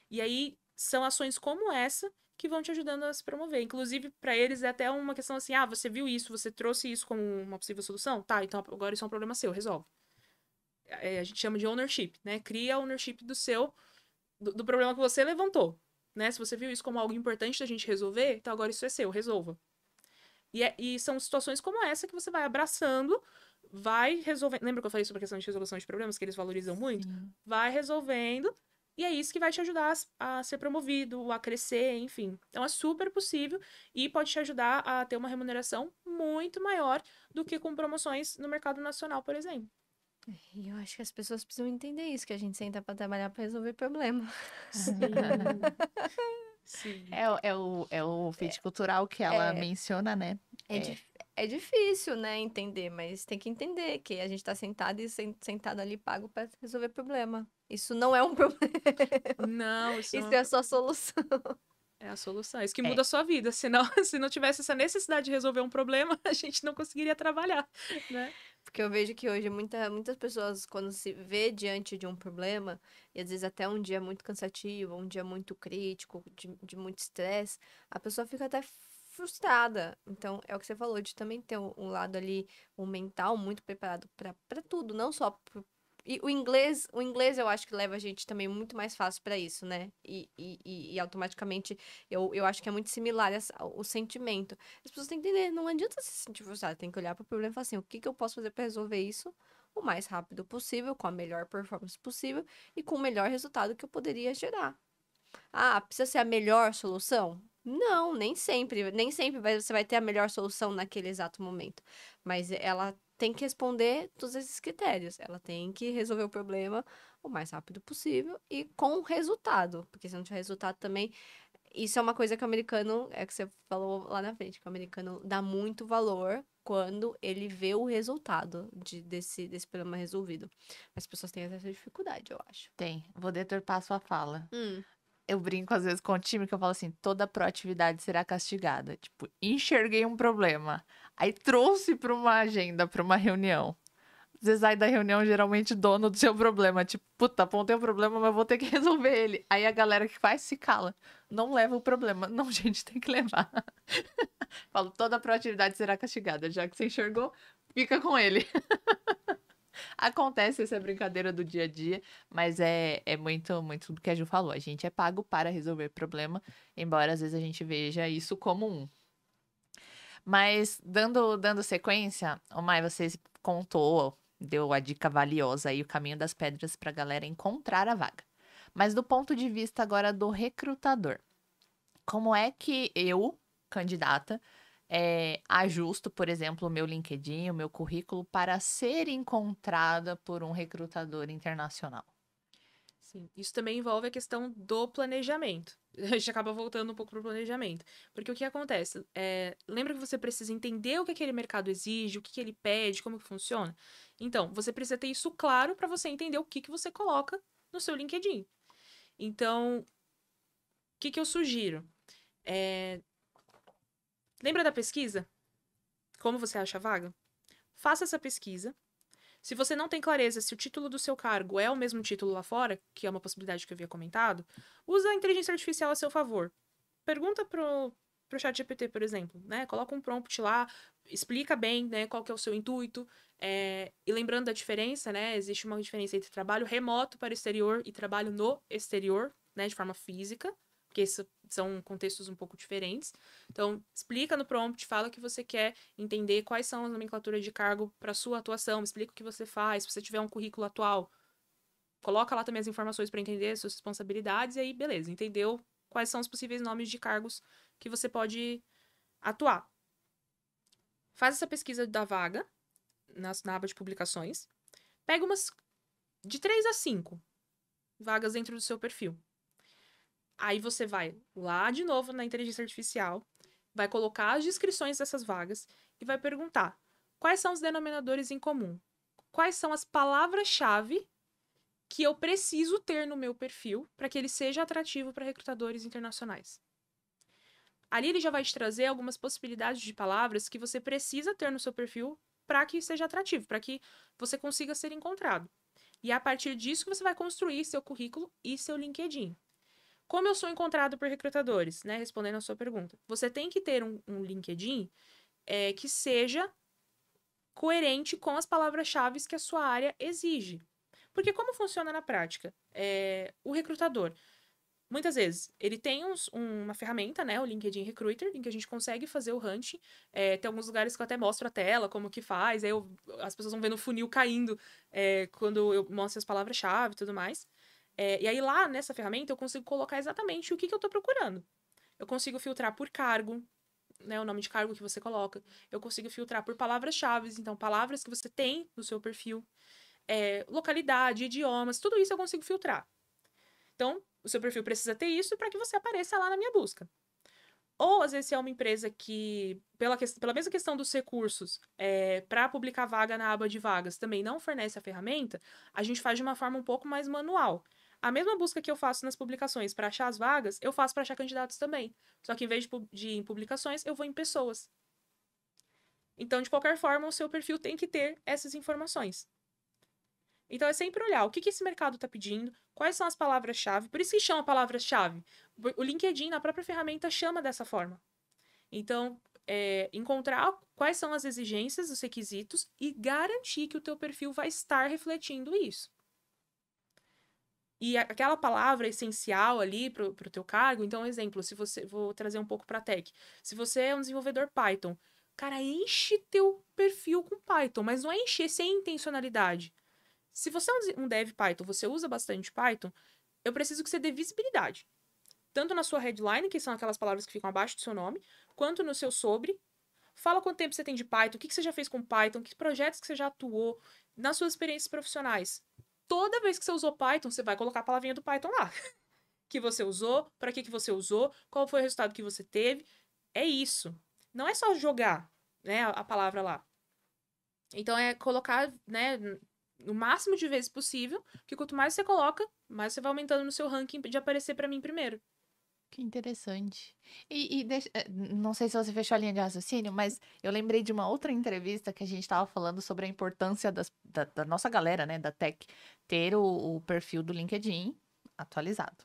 E aí, são ações como essa que vão te ajudando a se promover. Inclusive, para eles é até uma questão assim, você viu isso, você trouxe isso como uma possível solução? Tá, então agora isso é um problema seu, resolve. A gente chama de ownership, né? Cria ownership do problema que você levantou, né? Se você viu isso como algo importante da gente resolver, então agora isso é seu, resolva. E são situações como essa que você vai abraçando vai resolvendo. Lembra que eu falei sobre a questão de resolução de problemas, que eles valorizam muito? Sim. Vai resolvendo, e é isso que vai te ajudar a ser promovido, a crescer, enfim. Então é super possível e pode te ajudar a ter uma remuneração muito maior do que com promoções no mercado nacional, por exemplo. E eu acho que as pessoas precisam entender isso, que a gente senta pra trabalhar pra resolver problema. Sim. Sim. É o fit cultural que ela menciona, né? É difícil, né, entender, mas tem que entender que a gente tá sentado e sentado ali pago pra resolver problema. Isso não é um problema. Não, isso Isso não é a sua solução. é a solução. É isso que muda a sua vida. Senão, se não tivesse essa necessidade de resolver um problema, a gente não conseguiria trabalhar, né? Porque eu vejo que hoje muitas pessoas, quando se vê diante de um problema, e às vezes até um dia muito cansativo, um dia muito crítico, de muito estresse, a pessoa fica até frustrada. Então, é o que você falou, de também ter um lado ali, um mental muito preparado para tudo, não só e o inglês eu acho que leva a gente também muito mais fácil para isso, né? E automaticamente eu acho que é muito similar o sentimento. As pessoas têm que entender, não adianta se sentir frustrado, tem que olhar para o problema e falar assim, o que que eu posso fazer para resolver isso o mais rápido possível, com a melhor performance possível e com o melhor resultado que eu poderia gerar. Ah, precisa ser a melhor solução? Não, nem sempre. Nem sempre você vai ter a melhor solução naquele exato momento. Mas ela tem que responder todos esses critérios. Ela tem que resolver o problema o mais rápido possível e com resultado. Porque se não tiver resultado também. Isso é uma coisa que o americano, é que você falou lá na frente, que o americano dá muito valor quando ele vê o resultado desse problema resolvido. Mas as pessoas têm essa dificuldade, eu acho. Tem. Vou deturpar a sua fala. Hum. Eu brinco às vezes com o time que eu falo assim, toda proatividade será castigada. Tipo, enxerguei um problema. Aí trouxe para uma agenda, para uma reunião. Às vezes sai da reunião geralmente dono do seu problema. Tipo, puta, apontei o problema, mas vou ter que resolver ele. Aí a galera que faz se cala. Não leva o problema. Não, gente, tem que levar. Falo, toda proatividade será castigada. Já que você enxergou, fica com ele. Acontece essa brincadeira do dia a dia, mas é muito, muito do que a Ju falou. A gente é pago para resolver problema, embora às vezes a gente veja isso como um. Mas, dando sequência, o Mai, você contou, deu a dica valiosa aí, o caminho das pedras para a galera encontrar a vaga. Mas do ponto de vista agora do recrutador, como é que eu, candidata, ajusto, por exemplo, o meu LinkedIn, o meu currículo para ser encontrada por um recrutador internacional? Sim, isso também envolve a questão do planejamento. A gente acaba voltando um pouco para o planejamento. Porque o que acontece? Lembra que você precisa entender o que aquele mercado exige, o que ele pede, como que funciona? Então, você precisa ter isso claro para você entender o que você coloca no seu LinkedIn. Então, o que eu sugiro? Lembra da pesquisa? Como você acha a vaga? Faça essa pesquisa. Se você não tem clareza se o título do seu cargo é o mesmo título lá fora, que é uma possibilidade que eu havia comentado, usa a inteligência artificial a seu favor. Pergunta pro ChatGPT, por exemplo, né? Coloca um prompt lá, explica bem, né, qual que é o seu intuito. E lembrando da diferença, né? Existe uma diferença entre trabalho remoto para o exterior e trabalho no exterior, né, de forma física, porque são contextos um pouco diferentes. Então, explica no prompt, fala o que você quer, entender quais são as nomenclaturas de cargo para sua atuação, explica o que você faz, se você tiver um currículo atual, coloca lá também as informações para entender as suas responsabilidades, e aí, beleza, entendeu quais são os possíveis nomes de cargos que você pode atuar. Faz essa pesquisa da vaga, na aba de publicações, pega umas de 3 a 5 vagas dentro do seu perfil. Aí você vai lá de novo na inteligência artificial, vai colocar as descrições dessas vagas e vai perguntar quais são os denominadores em comum. Quais são as palavras-chave que eu preciso ter no meu perfil para que ele seja atrativo para recrutadores internacionais. Ali ele já vai te trazer algumas possibilidades de palavras que você precisa ter no seu perfil para que seja atrativo, para que você consiga ser encontrado. E é a partir disso que você vai construir seu currículo e seu LinkedIn. Como eu sou encontrado por recrutadores, né? Respondendo a sua pergunta. Você tem que ter um LinkedIn que seja coerente com as palavras-chave que a sua área exige. Porque como funciona na prática? O recrutador, Muitas vezes, ele tem uma ferramenta, né, o LinkedIn Recruiter, em que a gente consegue fazer o hunting. Tem alguns lugares que eu até mostro a tela, como que faz, aí as pessoas vão vendo o funil caindo quando eu mostro as palavras-chave e tudo mais. E aí lá, nessa ferramenta, eu consigo colocar exatamente o que eu tô procurando. Eu consigo filtrar por cargo, né, o nome de cargo que você coloca. Eu consigo filtrar por palavras-chave, então palavras que você tem no seu perfil. Localidade, idiomas, tudo isso eu consigo filtrar. Então, o seu perfil precisa ter isso para que você apareça lá na minha busca. Ou, às vezes, se é uma empresa que, pela mesma questão dos recursos, para publicar vaga na aba de vagas, também não fornece a ferramenta, a gente faz de uma forma um pouco mais manual. A mesma busca que eu faço nas publicações para achar as vagas, eu faço para achar candidatos também. Só que, em vez de ir em publicações, eu vou em pessoas. Então, de qualquer forma, o seu perfil tem que ter essas informações. Então, é sempre olhar o que esse mercado está pedindo, quais são as palavras-chave. Por isso que chama palavras-chave. O LinkedIn, na própria ferramenta, chama dessa forma. Então, encontrar quais são as exigências, os requisitos e garantir que o teu perfil vai estar refletindo isso. E aquela palavra essencial ali para o teu cargo, então, exemplo, vou trazer um pouco para a tech. Se você é um desenvolvedor Python, cara, enche teu perfil com Python, mas não é encher sem intencionalidade. Se você é um dev Python, você usa bastante Python, eu preciso que você dê visibilidade. Tanto na sua headline, que são aquelas palavras que ficam abaixo do seu nome, quanto no seu sobre. Fala quanto tempo você tem de Python, o que você já fez com Python, que projetos que você já atuou, nas suas experiências profissionais. Toda vez que você usou Python, você vai colocar a palavrinha do Python lá. Que você usou, para que você usou, qual foi o resultado que você teve. É isso. Não é só jogar, né, a palavra lá. Então, é colocar, né, o máximo de vezes possível, que quanto mais você coloca, mais você vai aumentando no seu ranking de aparecer para mim primeiro. Que interessante. Não sei se você fechou a linha de raciocínio, mas eu lembrei de uma outra entrevista que a gente estava falando sobre a importância da nossa galera, né, da tech, ter o perfil do LinkedIn atualizado.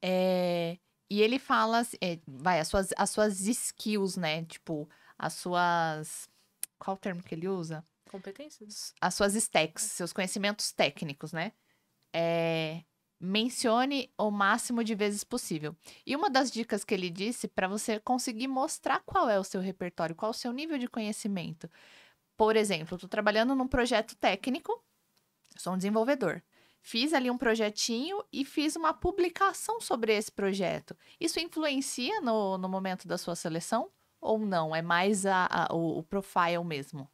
E ele fala, as suas skills, né, tipo, as suas... Qual o termo que ele usa? Competências. As suas stacks, seus conhecimentos técnicos, né? Mencione o máximo de vezes possível. E uma das dicas que ele disse para você conseguir mostrar qual é o seu repertório, qual é o seu nível de conhecimento. Por exemplo, eu estou trabalhando num projeto técnico, sou um desenvolvedor. Fiz ali um projetinho e fiz uma publicação sobre esse projeto. Isso influencia no momento da sua seleção ou não? É mais o profile mesmo?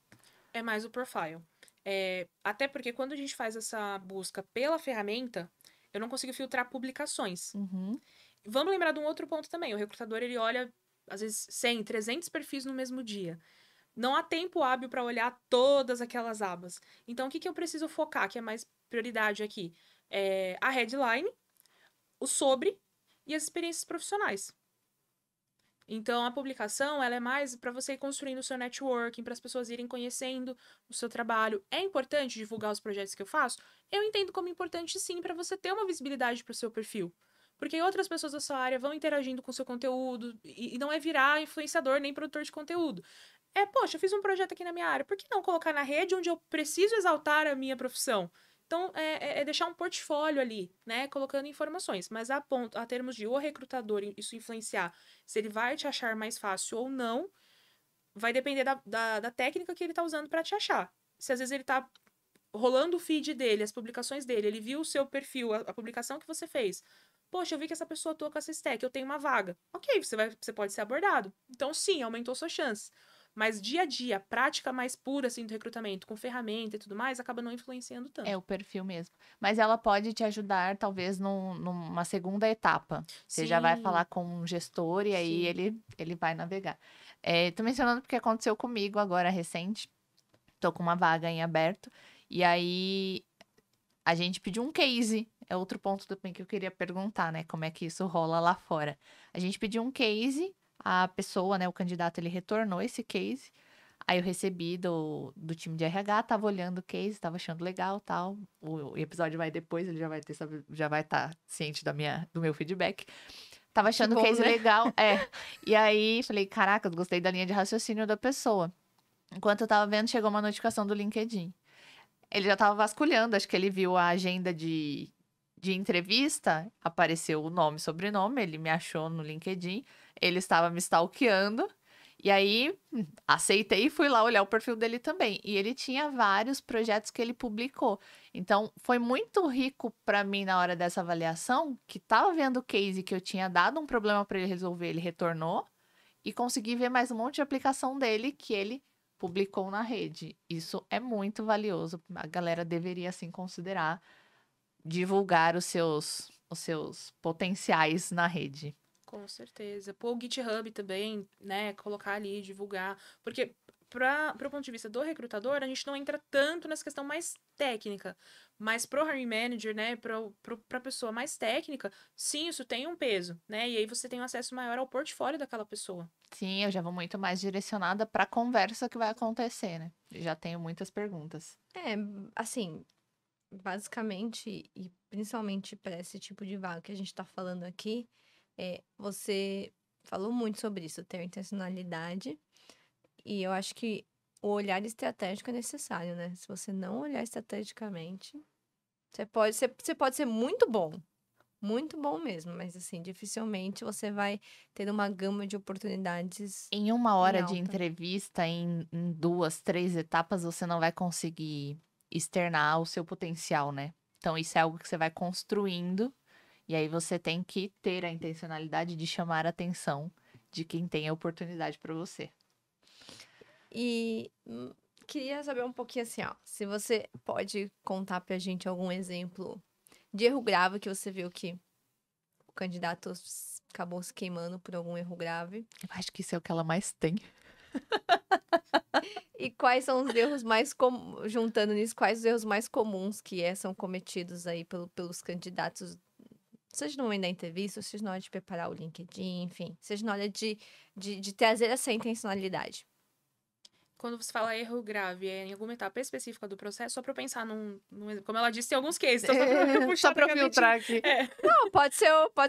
É mais o profile. Até porque quando a gente faz essa busca pela ferramenta, eu não consigo filtrar publicações. Uhum. Vamos lembrar de um outro ponto também. O recrutador, ele olha, às vezes, 100, 300 perfis no mesmo dia. Não há tempo hábil para olhar todas aquelas abas. Então, o que eu preciso focar, que é mais prioridade aqui? A headline, o sobre e as experiências profissionais. Então, a publicação, ela é mais para você ir construindo o seu networking, para as pessoas irem conhecendo o seu trabalho. É importante divulgar os projetos que eu faço? Eu entendo como importante, sim, para você ter uma visibilidade para o seu perfil. Porque outras pessoas da sua área vão interagindo com o seu conteúdo e não é virar influenciador nem produtor de conteúdo. Poxa, eu fiz um projeto aqui na minha área, por que não colocar na rede onde eu preciso exaltar a minha profissão? Então, deixar um portfólio ali, né, colocando informações. Mas a termos de o recrutador, isso influenciar se ele vai te achar mais fácil ou não, vai depender da técnica que ele tá usando para te achar. Se às vezes ele tá rolando o feed dele, as publicações dele, ele viu o seu perfil, a publicação que você fez. Poxa, eu vi que essa pessoa atua com essa stack, eu tenho uma vaga. Ok, você pode ser abordado. Então, sim, aumentou suas chances. Mas dia a dia, a prática mais pura assim, do recrutamento, com ferramenta e tudo mais, acaba não influenciando tanto. É o perfil mesmo. Mas ela pode te ajudar, talvez, numa segunda etapa. Você já vai falar com um gestor e aí ele vai navegar. Tô mencionando porque aconteceu comigo agora, recente. Tô com uma vaga em aberto. E aí, a gente pediu um case. É outro ponto também que eu queria perguntar, né? Como é que isso rola lá fora. A gente pediu um case... A pessoa, né, o candidato, ele retornou esse case. Aí eu recebi do time de RH, tava olhando o case, tava achando legal, tal. O episódio vai depois, ele já vai estar ciente do meu feedback. Tava achando o case legal, E aí, falei, caraca, eu gostei da linha de raciocínio da pessoa. Enquanto eu tava vendo, chegou uma notificação do LinkedIn. Ele já tava vasculhando, acho que ele viu a agenda de de entrevista, apareceu o nome e sobrenome, ele me achou no LinkedIn, ele estava me stalkeando, e aí aceitei e fui lá olhar o perfil dele também. E ele tinha vários projetos que ele publicou. Então, foi muito rico para mim na hora dessa avaliação, que tava vendo o case que eu tinha dado um problema para ele resolver, ele retornou, e consegui ver mais um monte de aplicação dele que ele publicou na rede. Isso é muito valioso. A galera deveria, assim, considerar divulgar os seus potenciais na rede. Com certeza. Pô, o GitHub também, né? Colocar ali, divulgar. Porque, para o ponto de vista do recrutador, a gente não entra tanto nessa questão mais técnica. Mas pro hiring manager, né? Pra pessoa mais técnica, sim, isso tem um peso, né? E aí você tem um acesso maior ao portfólio daquela pessoa. Sim, eu já vou muito mais direcionada para a conversa que vai acontecer, né? Já tenho muitas perguntas. Assim, basicamente, e principalmente para esse tipo de vaga que a gente tá falando aqui, você falou muito sobre isso, ter intencionalidade. E eu acho que o olhar estratégico é necessário, né? Se você não olhar estrategicamente, você pode ser muito bom mesmo, mas assim, dificilmente você vai ter uma gama de oportunidades Em uma em hora de alta. entrevista, em 2, 3 etapas, você não vai conseguir externar o seu potencial, né? Então, isso é algo que você vai construindo, e aí você tem que ter a intencionalidade de chamar a atenção de quem tem a oportunidade para você. E queria saber um pouquinho assim, ó, se você pode contar pra gente algum exemplo de erro grave que você viu que o candidato acabou se queimando por algum erro grave. Eu acho que isso é o que ela mais tem. E quais são os erros mais juntando nisso, quais os erros mais comuns que são cometidos aí pelos candidatos, seja no momento da entrevista, seja na hora de preparar o LinkedIn, enfim, seja na hora de trazer essa intencionalidade. Quando você fala erro grave, é em alguma etapa específica do processo, só pra eu pensar como ela disse, tem alguns cases, então só pra eu puxar Só para da filtrar gavetinha. aqui. Não, pode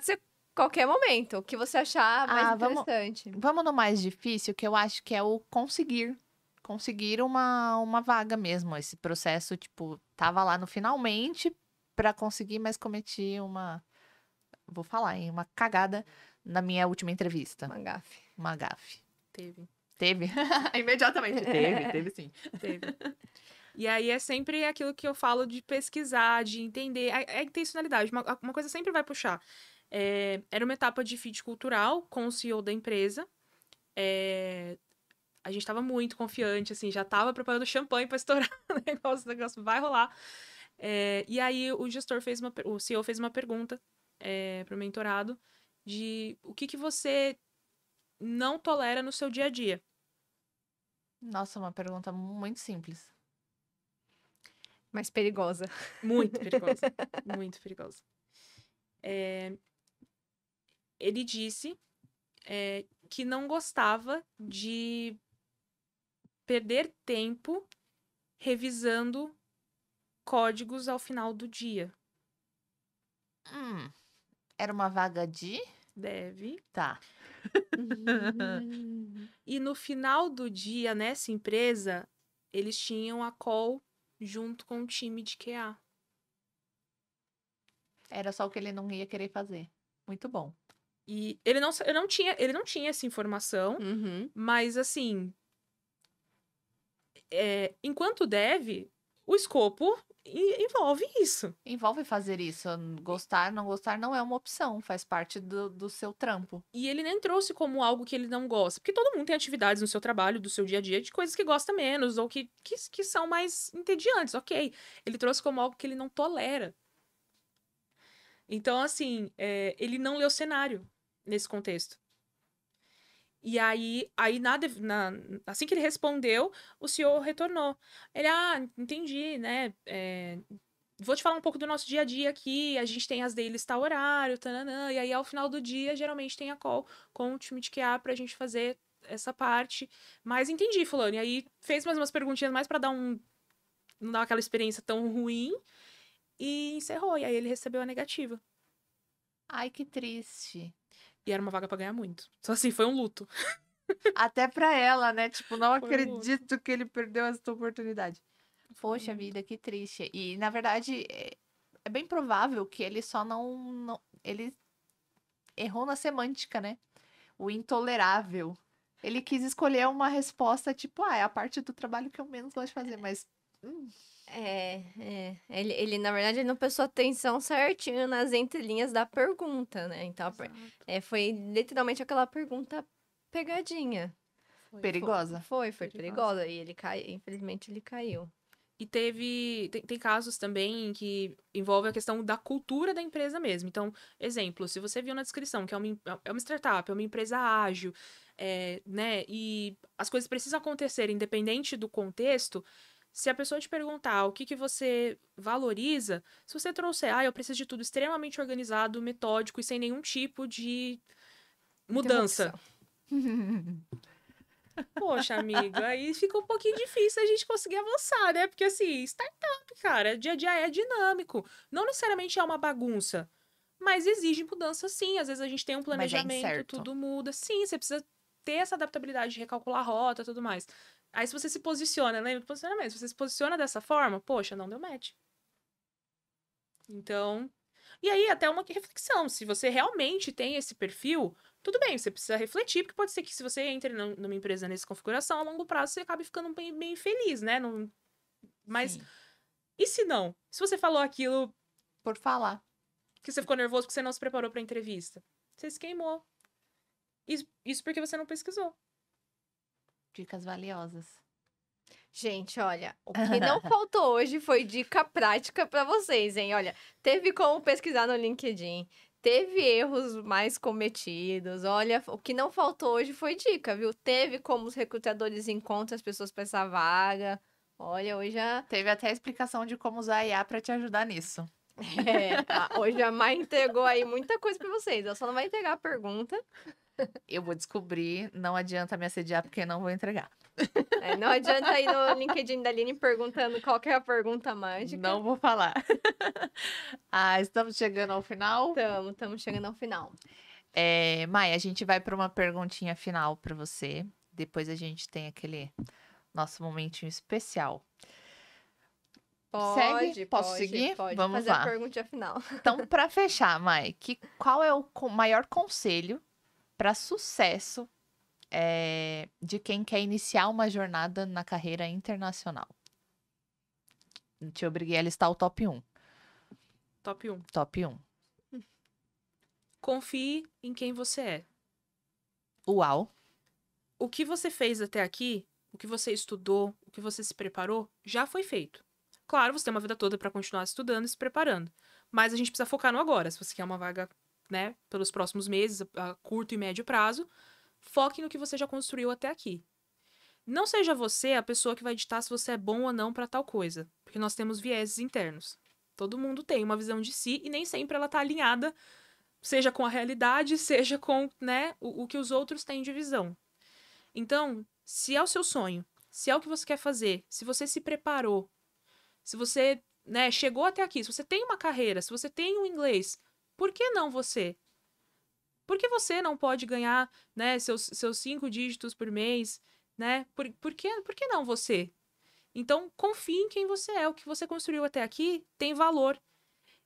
ser qualquer momento, o que você achar mais interessante. Vamos no mais difícil, que eu acho que é o conseguir. Conseguir uma vaga mesmo. Esse processo, tipo, tava lá no finalmente para conseguir, mas cometi vou falar, hein, uma cagada na minha última entrevista. Uma gafe. Uma gafe. Teve. Teve? Imediatamente. Teve sim. Teve. E aí é sempre aquilo que eu falo de pesquisar, de entender. A intencionalidade, uma coisa sempre vai puxar. Era uma etapa de fit cultural com o CEO da empresa. A gente tava muito confiante, assim, já tava preparando champanhe pra estourar o negócio vai rolar. E aí o CEO fez uma pergunta pro mentorado de o que você não tolera no seu dia a dia. Nossa, uma pergunta muito simples. Mais perigosa. Muito perigosa. Muito perigosa. Ele disse que não gostava de perder tempo revisando códigos ao final do dia. Era uma vaga de? Deve. Tá. E no final do dia, nessa empresa, eles tinham a call junto com o time de QA. Era só o que ele não ia querer fazer. Muito bom. E ele não tinha essa informação, mas assim, enquanto dev, o escopo envolve isso. Envolve fazer isso. Gostar, não gostar não é uma opção. Faz parte do seu trampo. E ele nem trouxe como algo que ele não gosta. Porque todo mundo tem atividades no seu trabalho, do seu dia a dia, de coisas que gosta menos, ou que são mais entediantes, ok. Ele trouxe como algo que ele não tolera. Então, assim, ele não leu o cenário nesse contexto. E aí assim que ele respondeu, o CEO retornou. Ele, entendi, né? Vou te falar um pouco do nosso dia a dia aqui. A gente tem as dailies tal horário, tananã. E aí, ao final do dia, geralmente tem a call com o time de QA pra gente fazer essa parte. Mas entendi, fulano. E aí, fez mais umas perguntinhas mais pra não dar aquela experiência tão ruim. E encerrou. E aí, ele recebeu a negativa. Ai, que triste. E era uma vaga pra ganhar muito. Só assim, foi um luto. Até pra ela, né? Tipo, não Foi acredito que ele perdeu essa oportunidade. Poxa vida, que triste. E, na verdade, é bem provável que ele só não... Ele errou na semântica, né? O intolerável. Ele quis escolher uma resposta tipo, é a parte do trabalho que eu menos gosto de fazer, mas... Ele, na verdade, ele não prestou atenção certinho nas entrelinhas da pergunta, né? Então, foi literalmente aquela pergunta pegadinha. Perigosa. Foi perigosa. E ele caiu, infelizmente, ele caiu. E tem casos também que envolve a questão da cultura da empresa mesmo. Então, exemplo, se você viu na descrição que é uma startup, é uma empresa ágil, né? E as coisas precisam acontecer independente do contexto. Se a pessoa te perguntar o que você valoriza, se você trouxer, eu preciso de tudo extremamente organizado, metódico e sem nenhum tipo de mudança. Poxa, amiga, aí fica um pouquinho difícil a gente conseguir avançar, né? Porque, assim, startup, cara, dia a dia é dinâmico. Não necessariamente é uma bagunça, mas exige mudança, sim. Às vezes a gente tem um planejamento, tudo muda. Sim, você precisa ter essa adaptabilidade de recalcular a rota e tudo mais. Aí, se você se posiciona, lembra do posicionamento? Se você se posiciona dessa forma, poxa, não deu match. Então... E aí, até uma reflexão. Se você realmente tem esse perfil... Tudo bem, você precisa refletir, porque pode ser que se você entre numa empresa nessa configuração, a longo prazo você acabe ficando bem infeliz, né? Mas, Sim. e se não? Se você falou aquilo... Por falar. Que você ficou nervoso porque você não se preparou pra entrevista. Você se queimou. Isso porque você não pesquisou. Dicas valiosas. Gente, olha, o que não faltou hoje foi dica prática pra vocês, hein? Olha, teve como pesquisar no LinkedIn, teve erros mais cometidos. Olha, o que não faltou hoje foi dica, viu? Teve como os recrutadores encontram as pessoas pra essa vaga. Olha, hoje Teve até a explicação de como usar a IA pra te ajudar nisso. Hoje a Mai entregou aí muita coisa pra vocês. Ela só não vai entregar a pergunta. Eu vou descobrir, não adianta me assediar porque não vou entregar. Não adianta ir no LinkedIn da Aline perguntando qual que é a pergunta mágica. Não vou falar. Estamos chegando ao final? Estamos chegando ao final. Mai, a gente vai para uma perguntinha final para você. Depois a gente tem aquele nosso momentinho especial. Segue? Posso seguir? Pode Vamos fazer lá. a pergunta final. Então, para fechar, Mai, qual é o maior conselho para sucesso de quem quer iniciar uma jornada na carreira internacional? Te obriguei a listar o top 1. Top 1. Top 1. Confie em quem você é. Uau. O que você fez até aqui, o que você estudou, o que você se preparou, já foi feito. Claro, você tem uma vida toda para continuar estudando e se preparando. Mas a gente precisa focar no agora. Se você quer uma vaga, né, pelos próximos meses, a curto e médio prazo, foque no que você já construiu até aqui. Não seja você a pessoa que vai ditar se você é bom ou não para tal coisa. Porque nós temos vieses internos. Todo mundo tem uma visão de si e nem sempre ela tá alinhada, seja com a realidade, seja com, né, o que os outros têm de visão. Então, se é o seu sonho, se é o que você quer fazer, se você se preparou, se você, né, chegou até aqui, se você tem uma carreira, se você tem um inglês, por que não você? Por que você não pode ganhar, né, seus 5 dígitos por mês, né? Por que não você? Então, confie em quem você é. O que você construiu até aqui tem valor.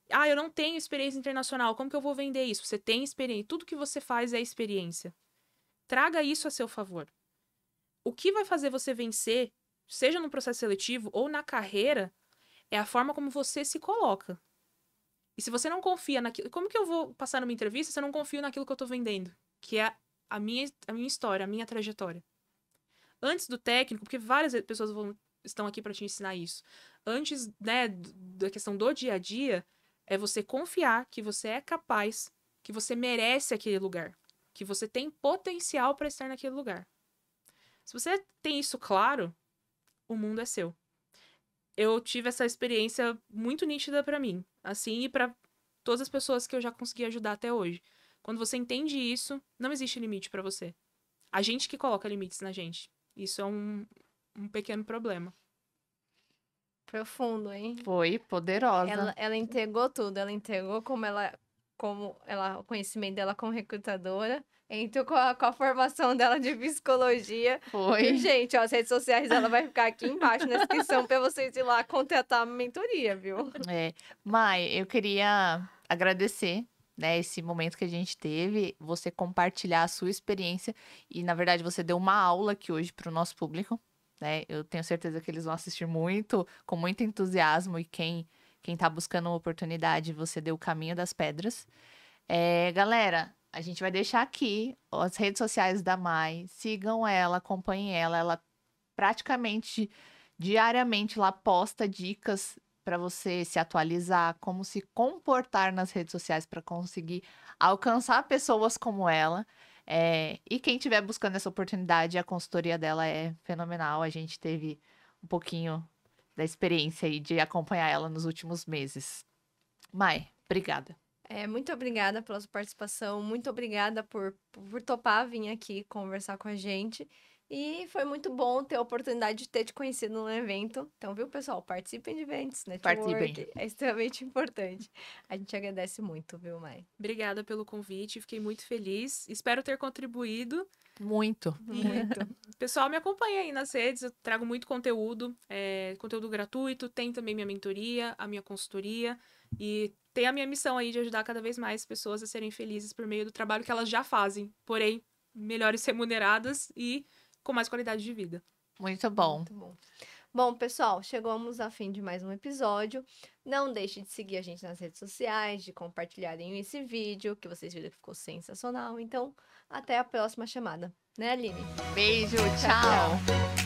Eu não tenho experiência internacional. Como que eu vou vender isso? Você tem experiência. Tudo que você faz é experiência. Traga isso a seu favor. O que vai fazer você vencer, seja no processo seletivo ou na carreira, é a forma como você se coloca. E se você não confia naquilo... Como que eu vou passar numa entrevista se eu não confio naquilo que eu tô vendendo? Que é a minha história, a minha trajetória. Antes do técnico, porque várias pessoas estão aqui para te ensinar isso. Antes, né, da questão do dia a dia, é você confiar que você é capaz, que você merece aquele lugar, que você tem potencial para estar naquele lugar. Se você tem isso claro, o mundo é seu. Eu tive essa experiência muito nítida para mim, assim, e para todas as pessoas que eu já consegui ajudar até hoje. Quando você entende isso, não existe limite para você. A gente que coloca limites na gente. Isso é um pequeno problema. Profundo, hein? Foi poderosa. Ela entregou tudo. Ela entregou como ela o conhecimento dela como recrutadora, entrou com a formação dela de psicologia. Foi. E, gente, ó, as redes sociais dela vai ficar aqui embaixo na descrição para vocês ir lá contratar a mentoria, viu? Mai, eu queria agradecer, né, esse momento que a gente teve, você compartilhar a sua experiência e, na verdade, você deu uma aula aqui hoje para o nosso público, né? Eu tenho certeza que eles vão assistir com muito entusiasmo e quem tá buscando uma oportunidade, você deu o caminho das pedras. Galera, a gente vai deixar aqui as redes sociais da Mai, sigam ela, acompanhem ela praticamente diariamente lá posta dicas para você se atualizar, como se comportar nas redes sociais para conseguir alcançar pessoas como ela. E quem estiver buscando essa oportunidade, a consultoria dela é fenomenal. A gente teve um pouquinho da experiência aí de acompanhar ela nos últimos meses. Mai, obrigada. Muito obrigada pela sua participação, muito obrigada por topar vir aqui conversar com a gente. E foi muito bom ter a oportunidade de ter te conhecido num evento. Então, viu, pessoal? Participem de eventos, network. Participem. É extremamente importante. A gente agradece muito, viu, Mai? Obrigada pelo convite, fiquei muito feliz. Espero ter contribuído. Muito. Muito. Pessoal, me acompanha aí nas redes, eu trago muito conteúdo, conteúdo gratuito, tem também minha mentoria, a minha consultoria, e tem a minha missão aí de ajudar cada vez mais pessoas a serem felizes por meio do trabalho que elas já fazem, porém, melhores remuneradas e com mais qualidade de vida. Muito bom. Muito bom. Bom, pessoal, chegamos ao fim de mais um episódio. Não deixe de seguir a gente nas redes sociais, de compartilharem esse vídeo, que vocês viram que ficou sensacional. Então, até a próxima chamada. Né, Aline? Beijo, tchau.